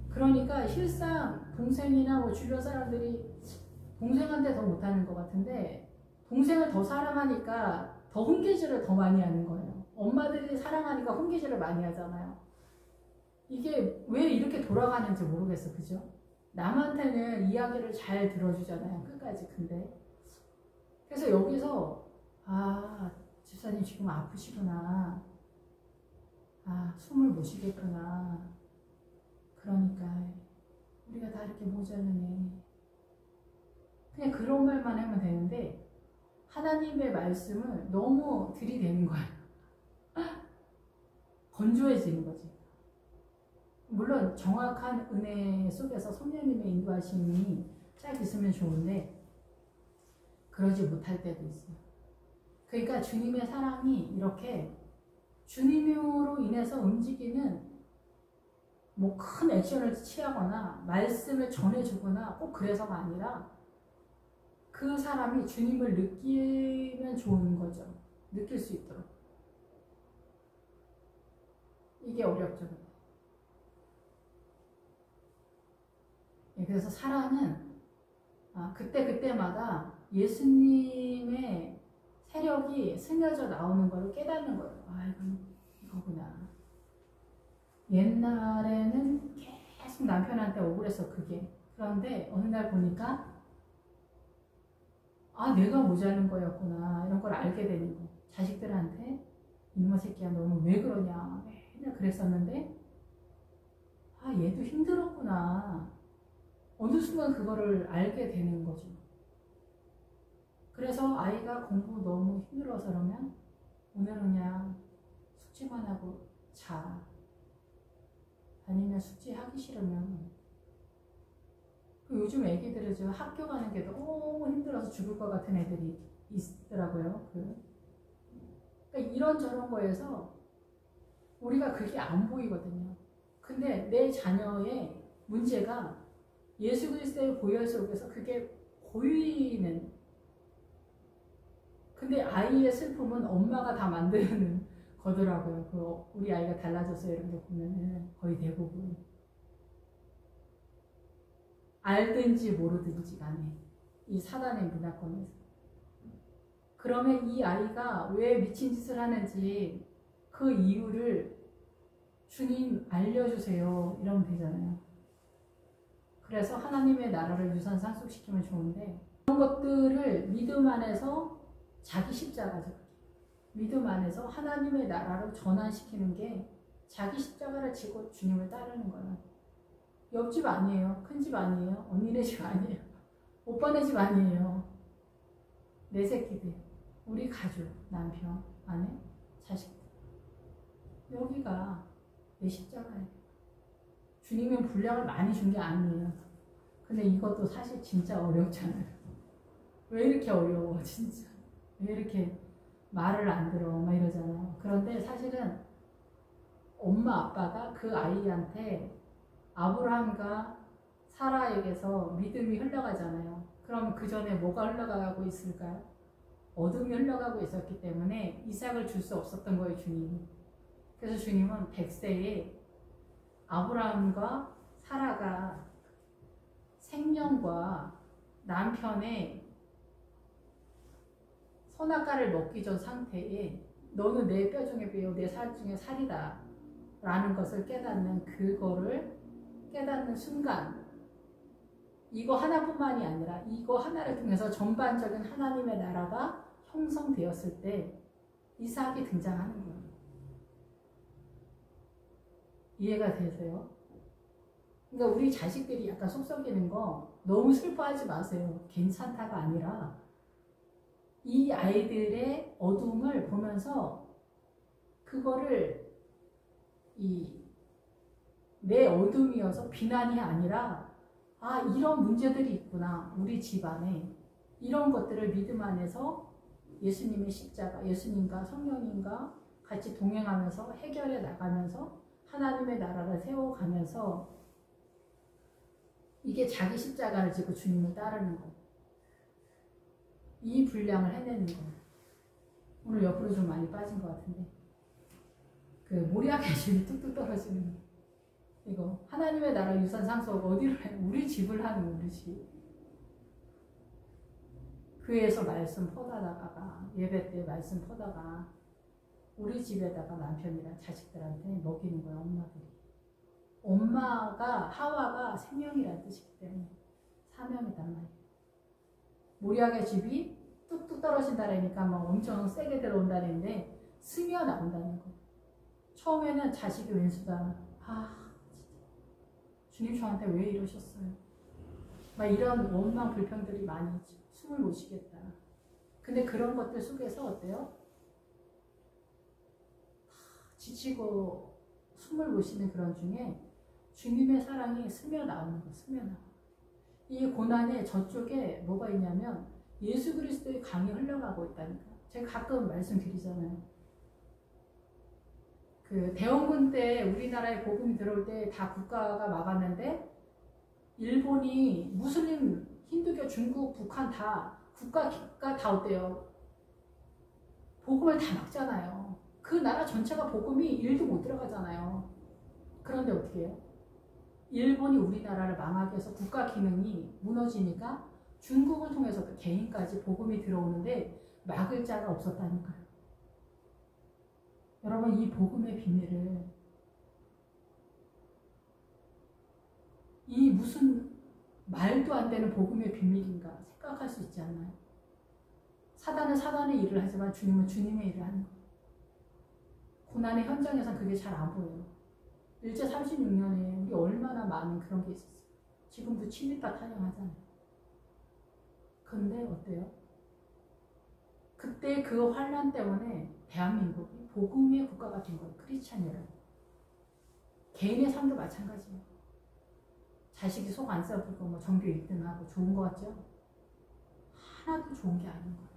그러니까 실상 동생이나 뭐 주변 사람들이 동생한테 더 못하는 것 같은데 동생을 더 사랑하니까 더 훈계질을 더 많이 하는 거예요. 엄마들이 사랑하니까 훈계질을 많이 하잖아요. 이게 왜 이렇게 돌아가는지 모르겠어. 그죠? 남한테는 이야기를 잘 들어주잖아요. 끝까지. 근데 그래서 여기서 집사님 지금 아프시구나. 숨을 못 쉬겠구나. 그러니까 우리가 다 이렇게 모자르네. 그냥 그런 말만 하면 되는데 하나님의 말씀을 너무 들이대는 거예요. 건조해지는 거지. 물론 정확한 은혜 속에서 성령님의 인도하심이 쫙 있으면 좋은데 그러지 못할 때도 있어요. 그러니까 주님의 사랑이 이렇게 주님으로 인해서 움직이는 뭐 큰 액션을 취하거나 말씀을 전해주거나 꼭 그래서가 아니라 그 사람이 주님을 느끼면 좋은 거죠. 느낄 수 있도록. 이게 어렵죠. 그래서 사랑은 그때마다 예수님의 세력이 스며져 나오는 걸 깨닫는 거예요. 이거구나. 옛날에는 계속 남편한테 억울해서 그게. 그런데 어느 날 보니까 내가 모자른 거였구나. 이런 걸 알게 되는 거. 자식들한테 이놈의 새끼야 너는 왜 그러냐. 맨날 그랬었는데 얘도 힘들었구나. 어느 순간 그거를 알게 되는 거죠. 그래서 아이가 공부 너무 힘들어서 그러면 오늘은 그냥 숙제만 하고 자. 아니면 숙제 하기 싫으면 요즘 애기들은 저 학교 가는 게 너무 힘들어서 죽을 것 같은 애들이 있더라고요. 그러니까 이런저런 거에서 우리가 그게 안 보이거든요. 근데 내 자녀의 문제가 예수 그리스도의 보혈 속에서 그게 보이는. 근데 아이의 슬픔은 엄마가 다 만드는 거더라고요. 우리 아이가 달라졌어요. 이런 거 보면은 거의 대부분. 알든지 모르든지 간에 이 사단의 문화권에서. 그러면 이 아이가 왜 미친 짓을 하는지 그 이유를 주님 알려주세요. 이러면 되잖아요. 그래서 하나님의 나라를 유산 상속시키면 좋은데 그런 것들을 믿음 안에서 자기 십자가죠. 믿음 안에서 하나님의 나라로 전환시키는 게 자기 십자가를 지고 주님을 따르는 거예요. 옆집 아니에요. 큰 집 아니에요. 언니네 집 아니에요. 오빠네 집 아니에요. 내 새끼들, 우리 가족, 남편, 아내, 자식들. 여기가 내 십자가예요. 주님은 분량을 많이 준 게 아니에요. 근데 이것도 사실 진짜 어렵잖아요. 왜 이렇게 어려워 진짜. 왜 이렇게 말을 안 들어 막 이러잖아요. 그런데 사실은 엄마 아빠가 그 아이한테 아브라함과 사라에게서 믿음이 흘러가잖아요. 그럼 그 전에 뭐가 흘러가고 있을까요? 어둠이 흘러가고 있었기 때문에 이삭을 줄 수 없었던 거예요, 주님이. 그래서 주님은 100세에 아브라함과 사라가 생명과 남편의 선악과를 먹기 전 상태에 너는 내 뼈 중에 뼈요, 내 살 중에 살이다 라는 것을 깨닫는 그거를 깨닫는 순간 이거 하나뿐만이 아니라 이거 하나를 통해서 전반적인 하나님의 나라가 형성되었을 때 이삭이 등장하는 거예요. 이해가 되세요? 그러니까 우리 자식들이 약간 속 썩이는 거 너무 슬퍼하지 마세요. 괜찮다가 아니라 이 아이들의 어둠을 보면서 그거를 내 어둠이어서 비난이 아니라 이런 문제들이 있구나. 우리 집안에 이런 것들을 믿음 안에서 예수님의 십자가, 예수님과 성령님과 같이 동행하면서 해결해 나가면서 하나님의 나라를 세워가면서 이게 자기 십자가를 지고 주님을 따르는 거예요. 이 분량을 해내는 거예요. 오늘 옆으로 좀 많이 빠진 것 같은데 그 모리아의 집이 뚝뚝 떨어지는 거. 이거 하나님의 나라 유산 상속 어디로 해? 우리 집을 하는 우리 집. 교회에서 말씀 퍼다다가 예배 때 말씀 퍼다가 우리 집에다가 남편이랑 자식들한테 먹이는 거야. 엄마들이. 엄마가 하와가 생명이라는 뜻이기 때문에 사명이단 말이에요. 모리아의 집이 뚝뚝 떨어진다라니까 막 엄청 세게 들어온다는데 스며 나온다는 거. 처음에는 자식이 왼수다. 진짜 주님 저한테 왜 이러셨어요? 막 이런 원망 불평들이 많이 있죠. 숨을 못 쉬겠다. 근데 그런 것들 속에서 어때요? 지치고 숨을 못 쉬는 그런 중에 주님의 사랑이 스며 나오는 거, 스며 나와. 이 고난의 저쪽에 뭐가 있냐면 예수 그리스도의 강이 흘러가고 있다니까. 제가 가끔 말씀드리잖아요. 그 대원군 때 우리나라에 복음이 들어올 때 다 국가가 막았는데 일본이 무슬림, 힌두교, 중국, 북한 다 국가가 다 어때요? 복음을 다 막잖아요. 그 나라 전체가 복음이 1도 못 들어가잖아요. 그런데 어떻게 해요? 일본이 우리나라를 망하게 해서 국가 기능이 무너지니까 중국을 통해서 개인까지 복음이 들어오는데 막을 자가 없었다니까요. 여러분, 이 복음의 비밀을, 이 무슨 말도 안 되는 복음의 비밀인가 생각할 수 있지 않나요? 사단은 사단의 일을 하지만 주님은 주님의 일을 하는 거예요. 고난의 현장에선 그게 잘 안 보여요. 일제 36년에 우리 얼마나 많은 그런 게 있었어요. 지금도 친일파 타령하잖아요. 근데 어때요? 그때 그 환란 때문에 대한민국이 복음의 국가가 된 거예요. 크리스찬이라고. 개인의 삶도 마찬가지예요. 자식이 속 안 썩이고 뭐 전교 1등하고 좋은 거 같죠? 하나도 좋은 게 아닌 거예요.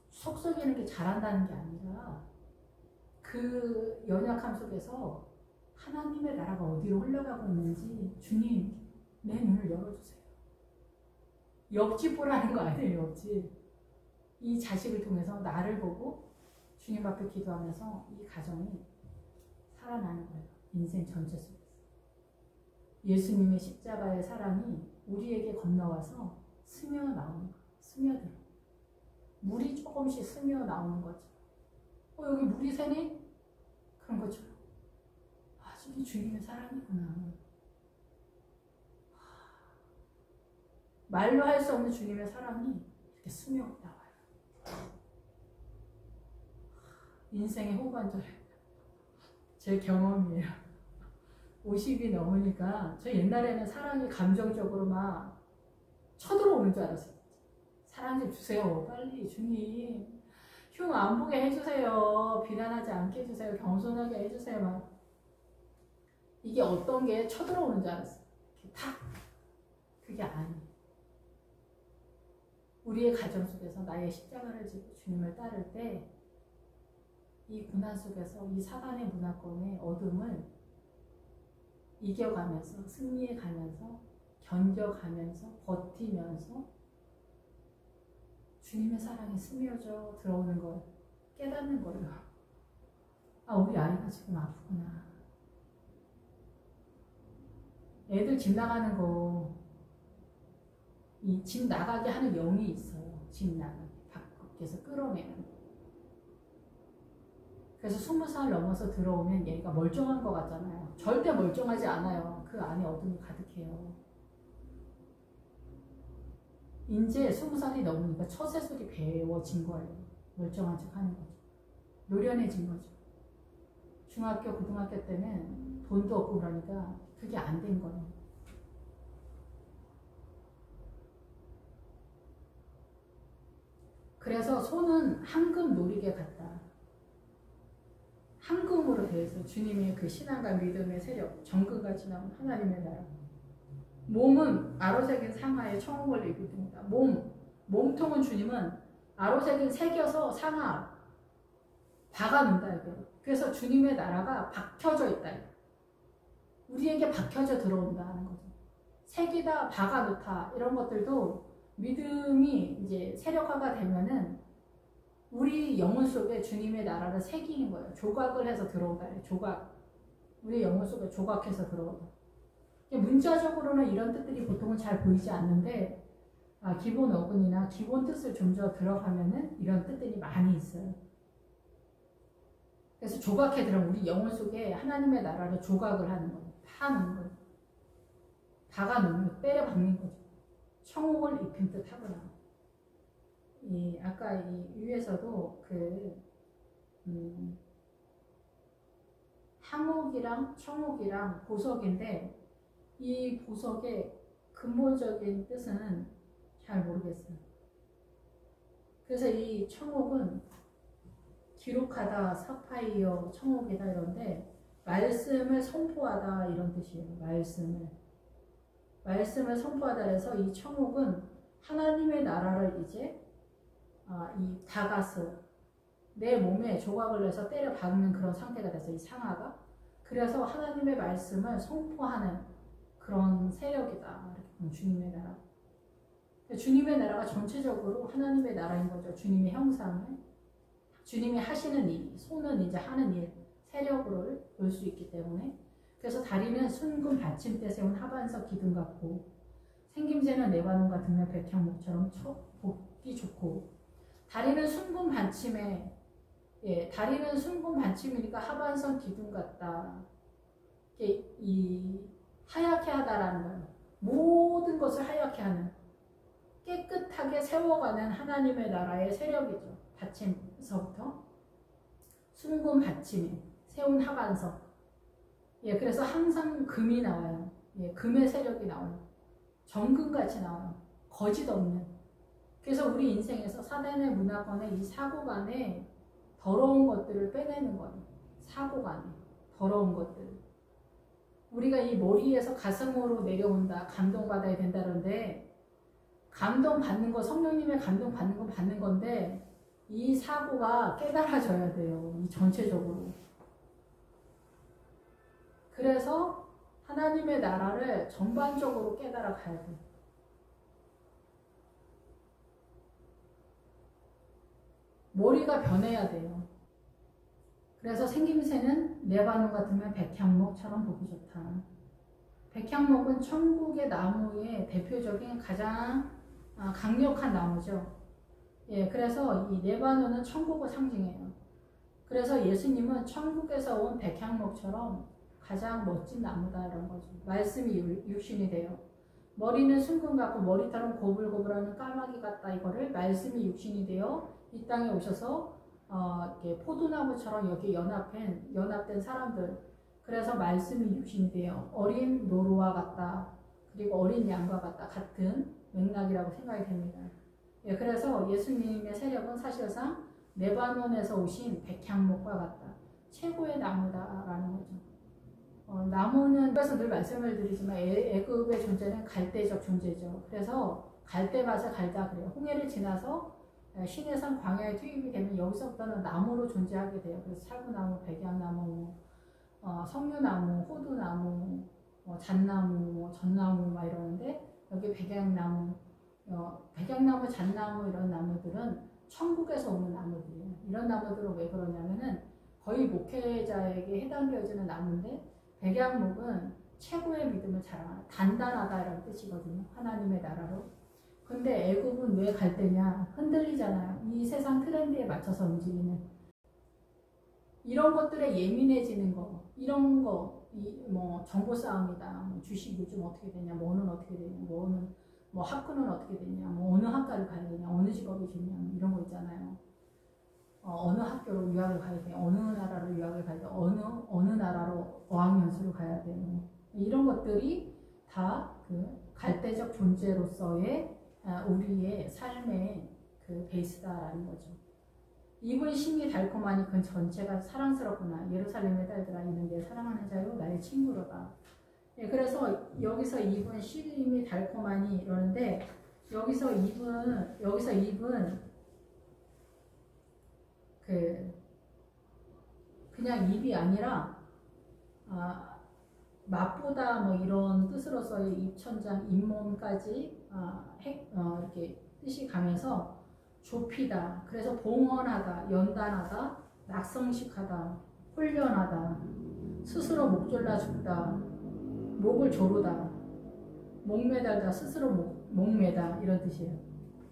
속 썩이는 게 잘한다는 게 아니라 그 연약함 속에서 하나님의 나라가 어디로 흘러가고 있는지 주님 내 눈을 열어주세요. 옆집 보라는 거 아니에요. 옆집. 이 자식을 통해서 나를 보고 주님 앞에 기도하면서 이 가정이 살아나는 거예요. 인생 전체 속에서. 예수님의 십자가의 사랑이 우리에게 건너와서 스며 나오는 거예요. 스며들어. 물이 조금씩 스며 나오는 거죠. 여기 물이 새네? 그런 거죠. 아, 저게 주님의 사랑이구나. 말로 할 수 없는 주님의 사랑이 이렇게 스며 나와요. 인생의 후반절 제 경험이에요. 50이 넘으니까 저 옛날에는 사랑이 감정적으로 막 쳐들어오는 줄 알았어요. 사랑 좀 주세요. 빨리 주님. 흉 안 보게 해주세요. 비난하지 않게 해주세요. 겸손하게 해주세요. 막. 이게 어떤 게 쳐들어오는 줄 알았어요. 탁. 그게 아니에요. 우리의 가정 속에서 나의 십자가를 지고 주님을 따를 때 이 고난 속에서 이 사단의 문화권의 어둠을 이겨가면서 승리해가면서 견뎌가면서 버티면서 주님의 사랑이 스며져 들어오는 걸 깨닫는 거예요. 아, 우리 아이가 지금 아프구나. 애들 집 나가는 거, 이 집 나가게 하는 영이 있어요. 집 나가게 밖에서 끌어내는 거. 그래서 20살 넘어서 들어오면 얘가 멀쩡한 것 같잖아요. 절대 멀쩡하지 않아요. 그 안에 어둠이 가득해요. 이제 20살이 넘으니까 처세술이 배워진 거예요. 멀쩡한 척 하는 거죠. 노련해진 거죠. 중학교, 고등학교 때는 돈도 없고 그러니까 그게 안 된 거예요. 그래서 손은 황금 놀이개 같다. 황금으로 되어 있어요. 주님의 그 신앙과 믿음의 세력, 정금같이 나온 하나님의 나라. 몸은 아로새긴 상하에 청홍을 입습니다. 몸통은 주님은 아로새긴 새겨서 상하 박아놓는다 이거. 그래서 주님의 나라가 박혀져 있다. 우리에게 박혀져 들어온다는 거죠. 새기다, 박아놓다 이런 것들도 믿음이 이제 세력화가 되면은 우리 영혼 속에 주님의 나라를 새기는 거예요. 조각을 해서 들어온다. 조각. 우리 영혼 속에 조각해서 들어온다. 문자적으로는 이런 뜻들이 보통은 잘 보이지 않는데 기본 어근이나 기본 뜻을 좀 더 들어가면은 이런 뜻들이 많이 있어요. 그래서 조각해 들어온 우리 영혼 속에 하나님의 나라를 조각을 하는 거예요. 파는 거예요. 박아놓는 거예요. 때려 박는 거죠. 청옥을 입힌 듯 하거나. 아까 이 위에서도 항옥이랑 청옥이랑 보석인데 이 보석의 근본적인 뜻은 잘 모르겠어요. 그래서 이 청옥은 기록하다, 사파이어, 청옥이다 이런데 말씀을 선포하다 이런 뜻이에요. 말씀을 선포하다 해서 이 청옥은 하나님의 나라를 이제 이 다가스 내 몸에 조각을 내서 때려 박는 그런 상태가 됐어요. 이 상하가. 그래서 하나님의 말씀을 선포하는 그런 세력이다. 이렇게 주님의 나라. 주님의 나라가 전체적으로 하나님의 나라인 거죠. 주님의 형상을. 주님이 하시는 일, 손은 이제 하는 일, 세력을 볼 수 있기 때문에 그래서 다리는 순금 받침대 세운 하반석 기둥 같고 생김새는 레바논과 등면 백향목처럼 보기 좋고 다리는 순금 받침에 다리는 순금 받침이니까 하반석 기둥 같다. 이 하얗게 하다라는 거예요. 모든 것을 하얗게 하는 깨끗하게 세워가는 하나님의 나라의 세력이죠. 받침서부터 순금 받침에 세운 하반석. 그래서 항상 금이 나와요. 금의 세력이 나와요. 정금같이 나와요. 거짓 없는. 그래서 우리 인생에서 사단의 문화권의 이 사고관에 더러운 것들을 빼내는 거예요. 사고관에 더러운 것들. 우리가 이 머리에서 가슴으로 내려온다. 감동받아야 된다는데 감동받는 거 성령님의 감동받는 건 받는 건데 이 사고가 깨달아져야 돼요. 이 전체적으로. 그래서 하나님의 나라를 전반적으로 깨달아 가야 돼요. 머리가 변해야 돼요. 그래서 생김새는 레바논 같으면 백향목처럼 보기 좋다. 백향목은 천국의 나무의 대표적인 가장 강력한 나무죠. 그래서 이 레바논은 천국을 상징해요. 그래서 예수님은 천국에서 온 백향목처럼 가장 멋진 나무다 이런 거죠. 말씀이 육신이 돼요. 머리는 순금 같고 머리털은 고불고불하는 까마귀 같다. 이거를 말씀이 육신이 되어 이 땅에 오셔서 이렇게 포도나무처럼 여기 연합된 사람들. 그래서 말씀이 육신이 되어 어린 노루와 같다. 그리고 어린 양과 같다. 같은 맥락이라고 생각이 됩니다. 그래서 예수님의 세력은 사실상 레바논에서 오신 백향목과 같다. 최고의 나무다라는 거죠. 나무는 그래서 늘 말씀을 드리지만 애굽의 존재는 갈대적 존재죠. 그래서 갈대밭을 갈다 그래요. 홍해를 지나서 시내산 광야에 투입이 되면 여기서부터는 나무로 존재하게 돼요. 그래서 살구나무, 백향나무, 석류나무, 호두나무, 잣나무, 전나무 막 이러는데 여기 백향나무, 잣나무 이런 나무들은 천국에서 오는 나무들이에요. 이런 나무들은 왜 그러냐면은 거의 목회자에게 해당되어지는 나무인데 백향목은 최고의 믿음을 자랑하는 단단하다 이런 뜻이거든요. 하나님의 나라로. 근데 애굽은 왜 갈대냐? 흔들리잖아요. 이 세상 트렌드에 맞춰서 움직이는 이런 것들에 예민해지는 거, 이런 거, 뭐 정보 싸움이다. 뭐 주식 요즘 어떻게 되냐? 뭐는 어떻게 되냐? 뭐는 뭐 학교는 어떻게 되냐? 뭐 어느 학과를 가야 되냐? 어느 직업이 좋냐? 이런 거 있잖아요. 어느 학교로 유학을 가야 돼? 어느 나라로 유학을 가야 돼? 어느 나라로 어학연수를 가야 돼? 이런 것들이 다 그 갈대적 존재로서의 우리의 삶의 그 베이스다라는 거죠. 입은 심이 달콤하니 그 전체가 사랑스럽구나. 예루살렘의 딸들아 이는 내 사랑하는 자요 나의 친구로다. 그래서 여기서 입은 심이 달콤하니 이러는데 여기서 입은 그냥 입이 아니라 맛보다 뭐 이런 뜻으로서의 입천장, 잇몸까지 이렇게 뜻이 가면서 좁히다. 그래서 봉헌하다, 연단하다, 낙성식하다, 훈련하다, 스스로 목졸라 죽다, 목을 조르다, 목매달다, 스스로 목매다 이런 뜻이에요.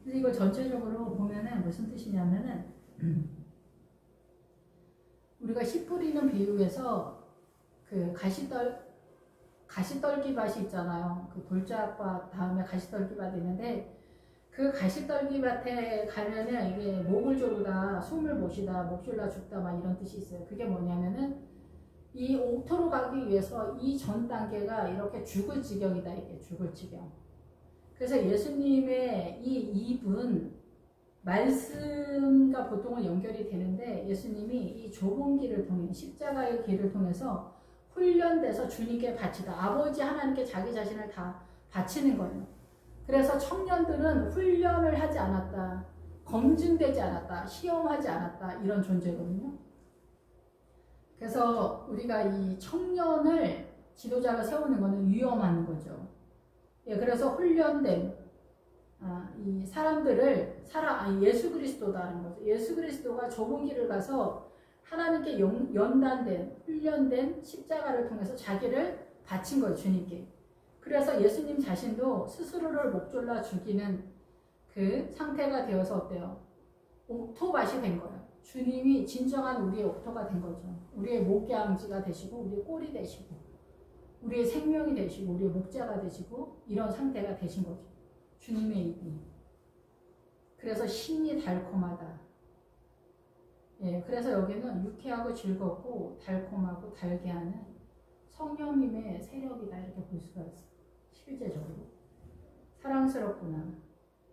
그래서 이걸 전체적으로 보면은 무슨 뜻이냐면은 우리가 씨 뿌리는 비유에서 그 가시떨기밭이 있잖아요. 그 돌짝밭 다음에 가시떨기밭이 있는데 그 가시떨기밭에 가면은 이게 목을 조르다, 숨을 모시다, 목졸라 죽다 막 이런 뜻이 있어요. 그게 뭐냐면은 이 옥토로 가기 위해서 이 전 단계가 이렇게 죽을 지경이다. 이게 죽을 지경. 그래서 예수님의 이 입은 말씀과 보통은 연결이 되는데 예수님이 이 좁은 길을 통해 십자가의 길을 통해서 훈련돼서 주님께 바치다. 아버지 하나님께 자기 자신을 다 바치는 거예요. 그래서 청년들은 훈련을 하지 않았다. 검증되지 않았다. 시험하지 않았다. 이런 존재거든요. 그래서 우리가 이 청년을 지도자가 세우는 것은 위험한 거죠. 그래서 훈련된 이 사람들을 예수 그리스도다는 거죠. 예수 그리스도가 좁은 길을 가서 하나님께 연단된, 훈련된 십자가를 통해서 자기를 바친 거예요, 주님께. 그래서 예수님 자신도 스스로를 목졸라 죽이는 그 상태가 되어서 어때요? 옥토밭이 된 거예요. 주님이 진정한 우리의 옥토가 된 거죠. 우리의 목양지가 되시고, 우리의 꼴이 되시고, 우리의 생명이 되시고, 우리의 목자가 되시고, 이런 상태가 되신 거죠. 주님의 입이. 그래서 신이 달콤하다. 예, 그래서 여기는 유쾌하고 즐겁고 달콤하고 달게 하는 성령님의 세력이다, 이렇게 볼 수가 있어요. 실제적으로. 사랑스럽구나.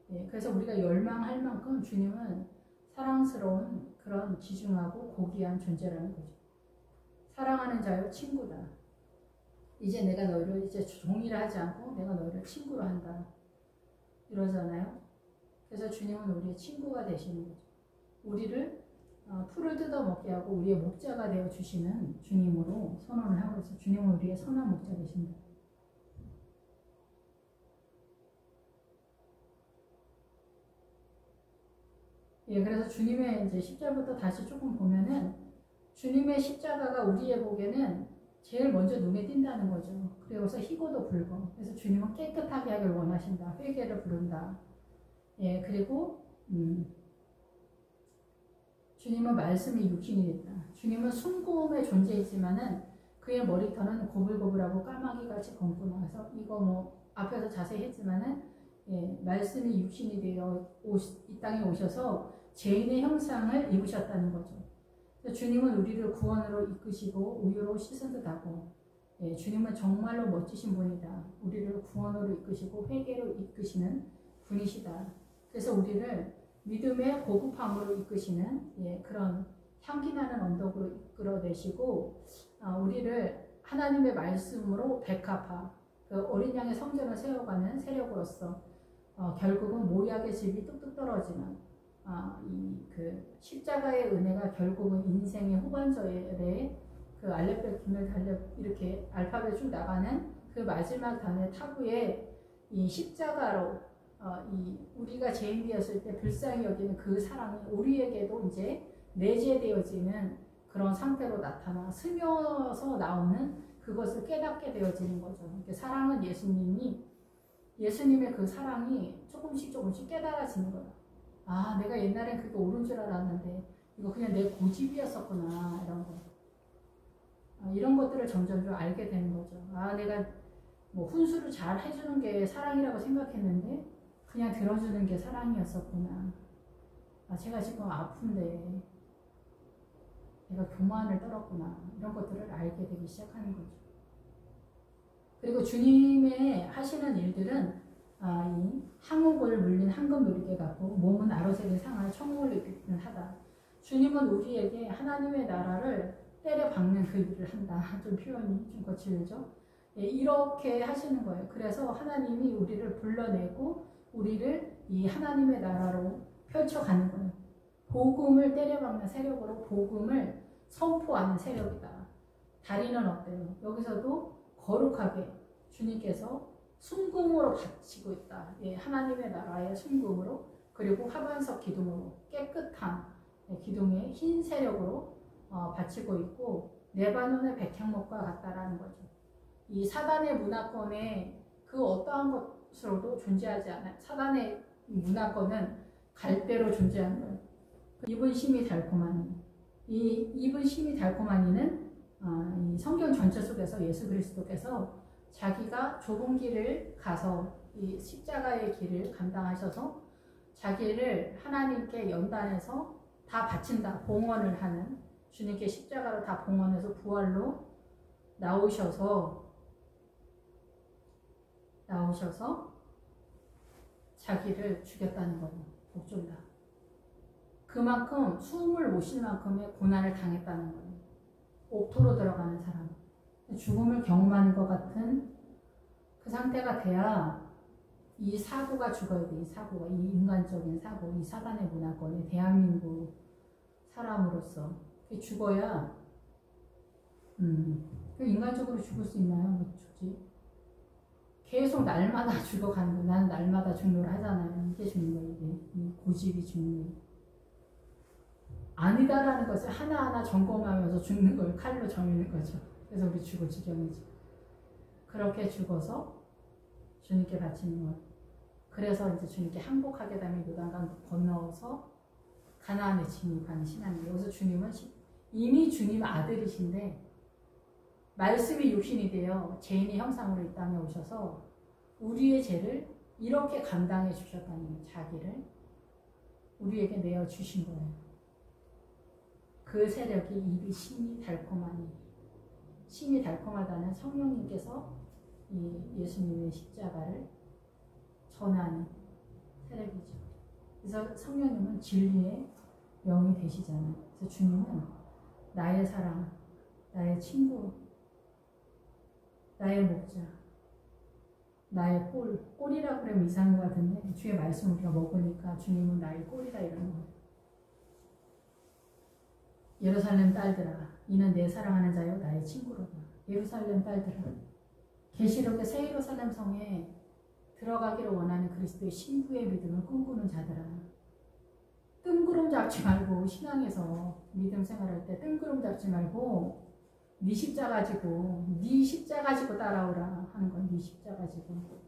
예, 그래서 우리가 열망할 만큼 주님은 사랑스러운 그런 귀중하고 고귀한 존재라는 거죠. 사랑하는 자여 친구다. 이제 내가 너희를 이제 종이라 하지 않고 내가 너희를 친구로 한다. 이러잖아요. 그래서 주님은 우리의 친구가 되시는 거죠. 우리를 풀을 뜯어먹게 하고 우리의 목자가 되어 주시는 주님으로 선언을 하고 있어요. 주님은 우리의 선한 목자 되신다. 예, 그래서 주님의 이제 10절부터 다시 조금 보면은 주님의 십자가가 우리의 복에는 제일 먼저 눈에 띈다는 거죠. 그래서 희고도 붉어. 그래서 주님은 깨끗하게 하길 원하신다. 회개를 부른다. 예, 그리고 주님은 말씀이 육신이 됐다. 주님은 순금의 존재이지만은 그의 머리털은 고불고불하고 까마귀같이 검구나. 그래서 이거 뭐 앞에서 자세히 했지만은 예, 말씀이 육신이 되어 이 땅에 오셔서 죄인의 형상을 입으셨다는 거죠. 주님은 우리를 구원으로 이끄시고 우유로 씻은 듯하고 예, 주님은 정말로 멋지신 분이다. 우리를 구원으로 이끄시고 회개로 이끄시는 분이시다. 그래서 우리를 믿음의 고급함으로 이끄시는 예, 그런 향기나는 언덕으로 이끌어내시고 우리를 하나님의 말씀으로 백합화, 그 어린 양의 성전을 세워가는 세력으로서 결국은 모략의 집이 뚝뚝 떨어지는 그 십자가의 은혜가 결국은 인생의 후반절에 그 알렙베킴을 달려 이렇게 알파벳 쭉 나가는 그 마지막 단의 타부에 이 십자가로 우리가 죄인 되었을 때 불쌍히 여기는 그 사랑이 우리에게도 이제 내재되어지는 그런 상태로 나타나 스며서 나오는 그것을 깨닫게 되어지는 거죠. 사랑은 예수님의 그 사랑이 조금씩 깨달아지는 거예요. 아, 내가 옛날엔 그게 옳은 줄 알았는데 이거 그냥 내 고집이었었구나, 이런 거. 이런 것들을 점점 좀 알게 되는 거죠. 아, 내가 뭐 훈수를 잘 해주는 게 사랑이라고 생각했는데 그냥 들어주는 게 사랑이었었구나. 아, 제가 지금 아픈데 내가 교만을 떨었구나. 이런 것들을 알게 되기 시작하는 거죠. 그리고 주님의 하시는 일들은 이 항옥을 물린 황금 누리개 같고 몸은 아로새를 상할 청홍을 입히는 하다. 주님은 우리에게 하나님의 나라를 때려 박는 그 일을 한다. 좀 표현이 좀 거칠죠? 예, 이렇게 하시는 거예요. 그래서 하나님이 우리를 불러내고 우리를 이 하나님의 나라로 펼쳐가는 거예요. 복음을 때려박는 세력으로 복음을 선포하는 세력이다. 다리는 어때요? 여기서도 거룩하게 주님께서 순금으로 바치고 있다. 예, 하나님의 나라의 순금으로, 그리고 하반석 기둥으로 깨끗한 기둥의 흰 세력으로 바치고 있고 레바논의 백향목과 같다라는 거죠. 이 사단의 문화권에 그 어떠한 것으로도 존재하지 않아요. 사단의 문화권은 갈대로 존재하는 거예요. 입은 심이 달콤하니, 이 입은 심이 달콤하니는 이 성경 전체 속에서 예수 그리스도께서 자기가 좁은 길을 가서 이 십자가의 길을 감당하셔서 자기를 하나님께 연단해서 다 바친다, 봉헌을 하는, 주님께 십자가로 다 봉헌해서 부활로 나오셔서 자기를 죽였다는 거예요. 목졸라. 그만큼 숨을 못 쉴 만큼의 고난을 당했다는 거예요. 옥토로 들어가는 사람, 죽음을 경험하는 것 같은 그 상태가 돼야 이 사고가 죽어야 돼. 이 사고가, 이 인간적인 사고, 이 사단의 문화권에 대한민국 사람으로서 죽어야 인간적으로 죽을 수 있나요? 못 죽지. 계속 날마다 죽어가는 거예요. 나는 날마다 죽노를 하잖아요. 이게 죽는 거예요. 이게 이 고집이 죽는 거예요. 아니다라는 것을 하나하나 점검하면서 죽는 걸 칼로 정의는 거죠. 그래서 우리 죽을 지경이죠. 그렇게 죽어서 주님께 바치는 것. 그래서 이제 주님께 항복하게 되면 요단강 건너서 가나안에 진입하는 신앙이에요. 그래서 주님은 이미 주님 아들이신데 말씀이 육신이 되어 죄인의 형상으로 이 땅에 오셔서 우리의 죄를 이렇게 감당해 주셨다는 거예요. 자기를 우리에게 내어 주신 거예요. 그 세력이 입이 심이 달콤하니, 심이 달콤하다는 성령님께서 이 예수님의 십자가를 전하는 세력이죠. 그래서 성령님은 진리의 영이 되시잖아요. 그래서 주님은 나의 사랑, 나의 친구, 나의 목자, 나의 꼴이라고 그러면 이상한 것 같은데 주의 말씀 우리가 먹으니까 주님은 나의 꼴이다 이러는 거예요. 예루살렘 딸들아, 이는 내 사랑하는 자요 나의 친구로다. 예루살렘 딸들아, 계시록의 새 예루살렘 성에 들어가기를 원하는 그리스도의 신부의 믿음을 꿈꾸는 자들아, 뜬구름 잡지 말고, 신앙에서 믿음 생활할 때 뜬구름 잡지 말고 네 십자가 가지고, 네 십자가 가지고 따라오라 하는 건 네 십자가 가지고.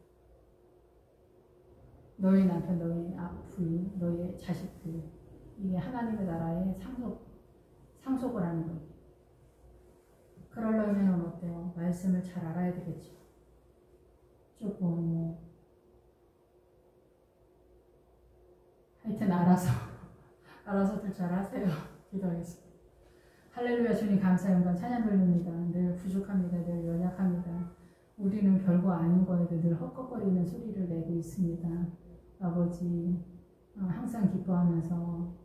너희 남편, 너희 부인, 너희 자식들, 이게 하나님의 나라의 상속을 하는 거예요. 그러려면 어때요? 말씀을 잘 알아야 되겠죠. 조금 하여튼 알아서들 잘 하세요. 기도하겠습니다. 할렐루야. 주님 감사 영광 찬양 돌립니다. 늘 부족합니다. 늘 연약합니다. 우리는 별거 아닌 거에도 늘 헛걱거리는 소리를 내고 있습니다. 아버지, 항상 기뻐하면서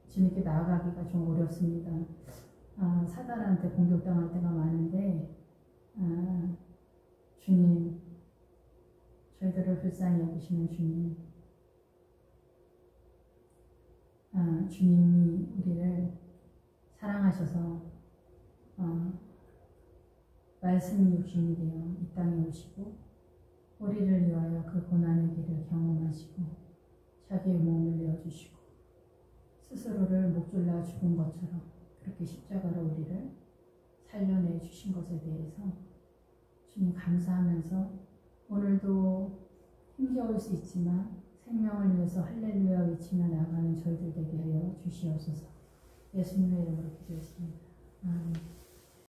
주님께 나아가기가 좀 어렵습니다. 사단한테 공격당할 때가 많은데, 주님, 저희들을 불쌍히 여기시는 주님, 주님이 우리를 사랑하셔서 말씀이 육신이 되어 이 땅에 오시고 우리를 위하여 그 고난의 길을 경험하시고 자기의 몸을 내어주시고 스스로를 목졸라 죽은 것처럼 그렇게 십자가로 우리를 살려내 주신 것에 대해서 주님 감사하면서 오늘도 힘겨울 수 있지만 생명을 위해서 할렐루야 외치며 나아가는 저희들 되게 하여 주시옵소서. 예수님의 이름으로 기도했습니다. 아멘.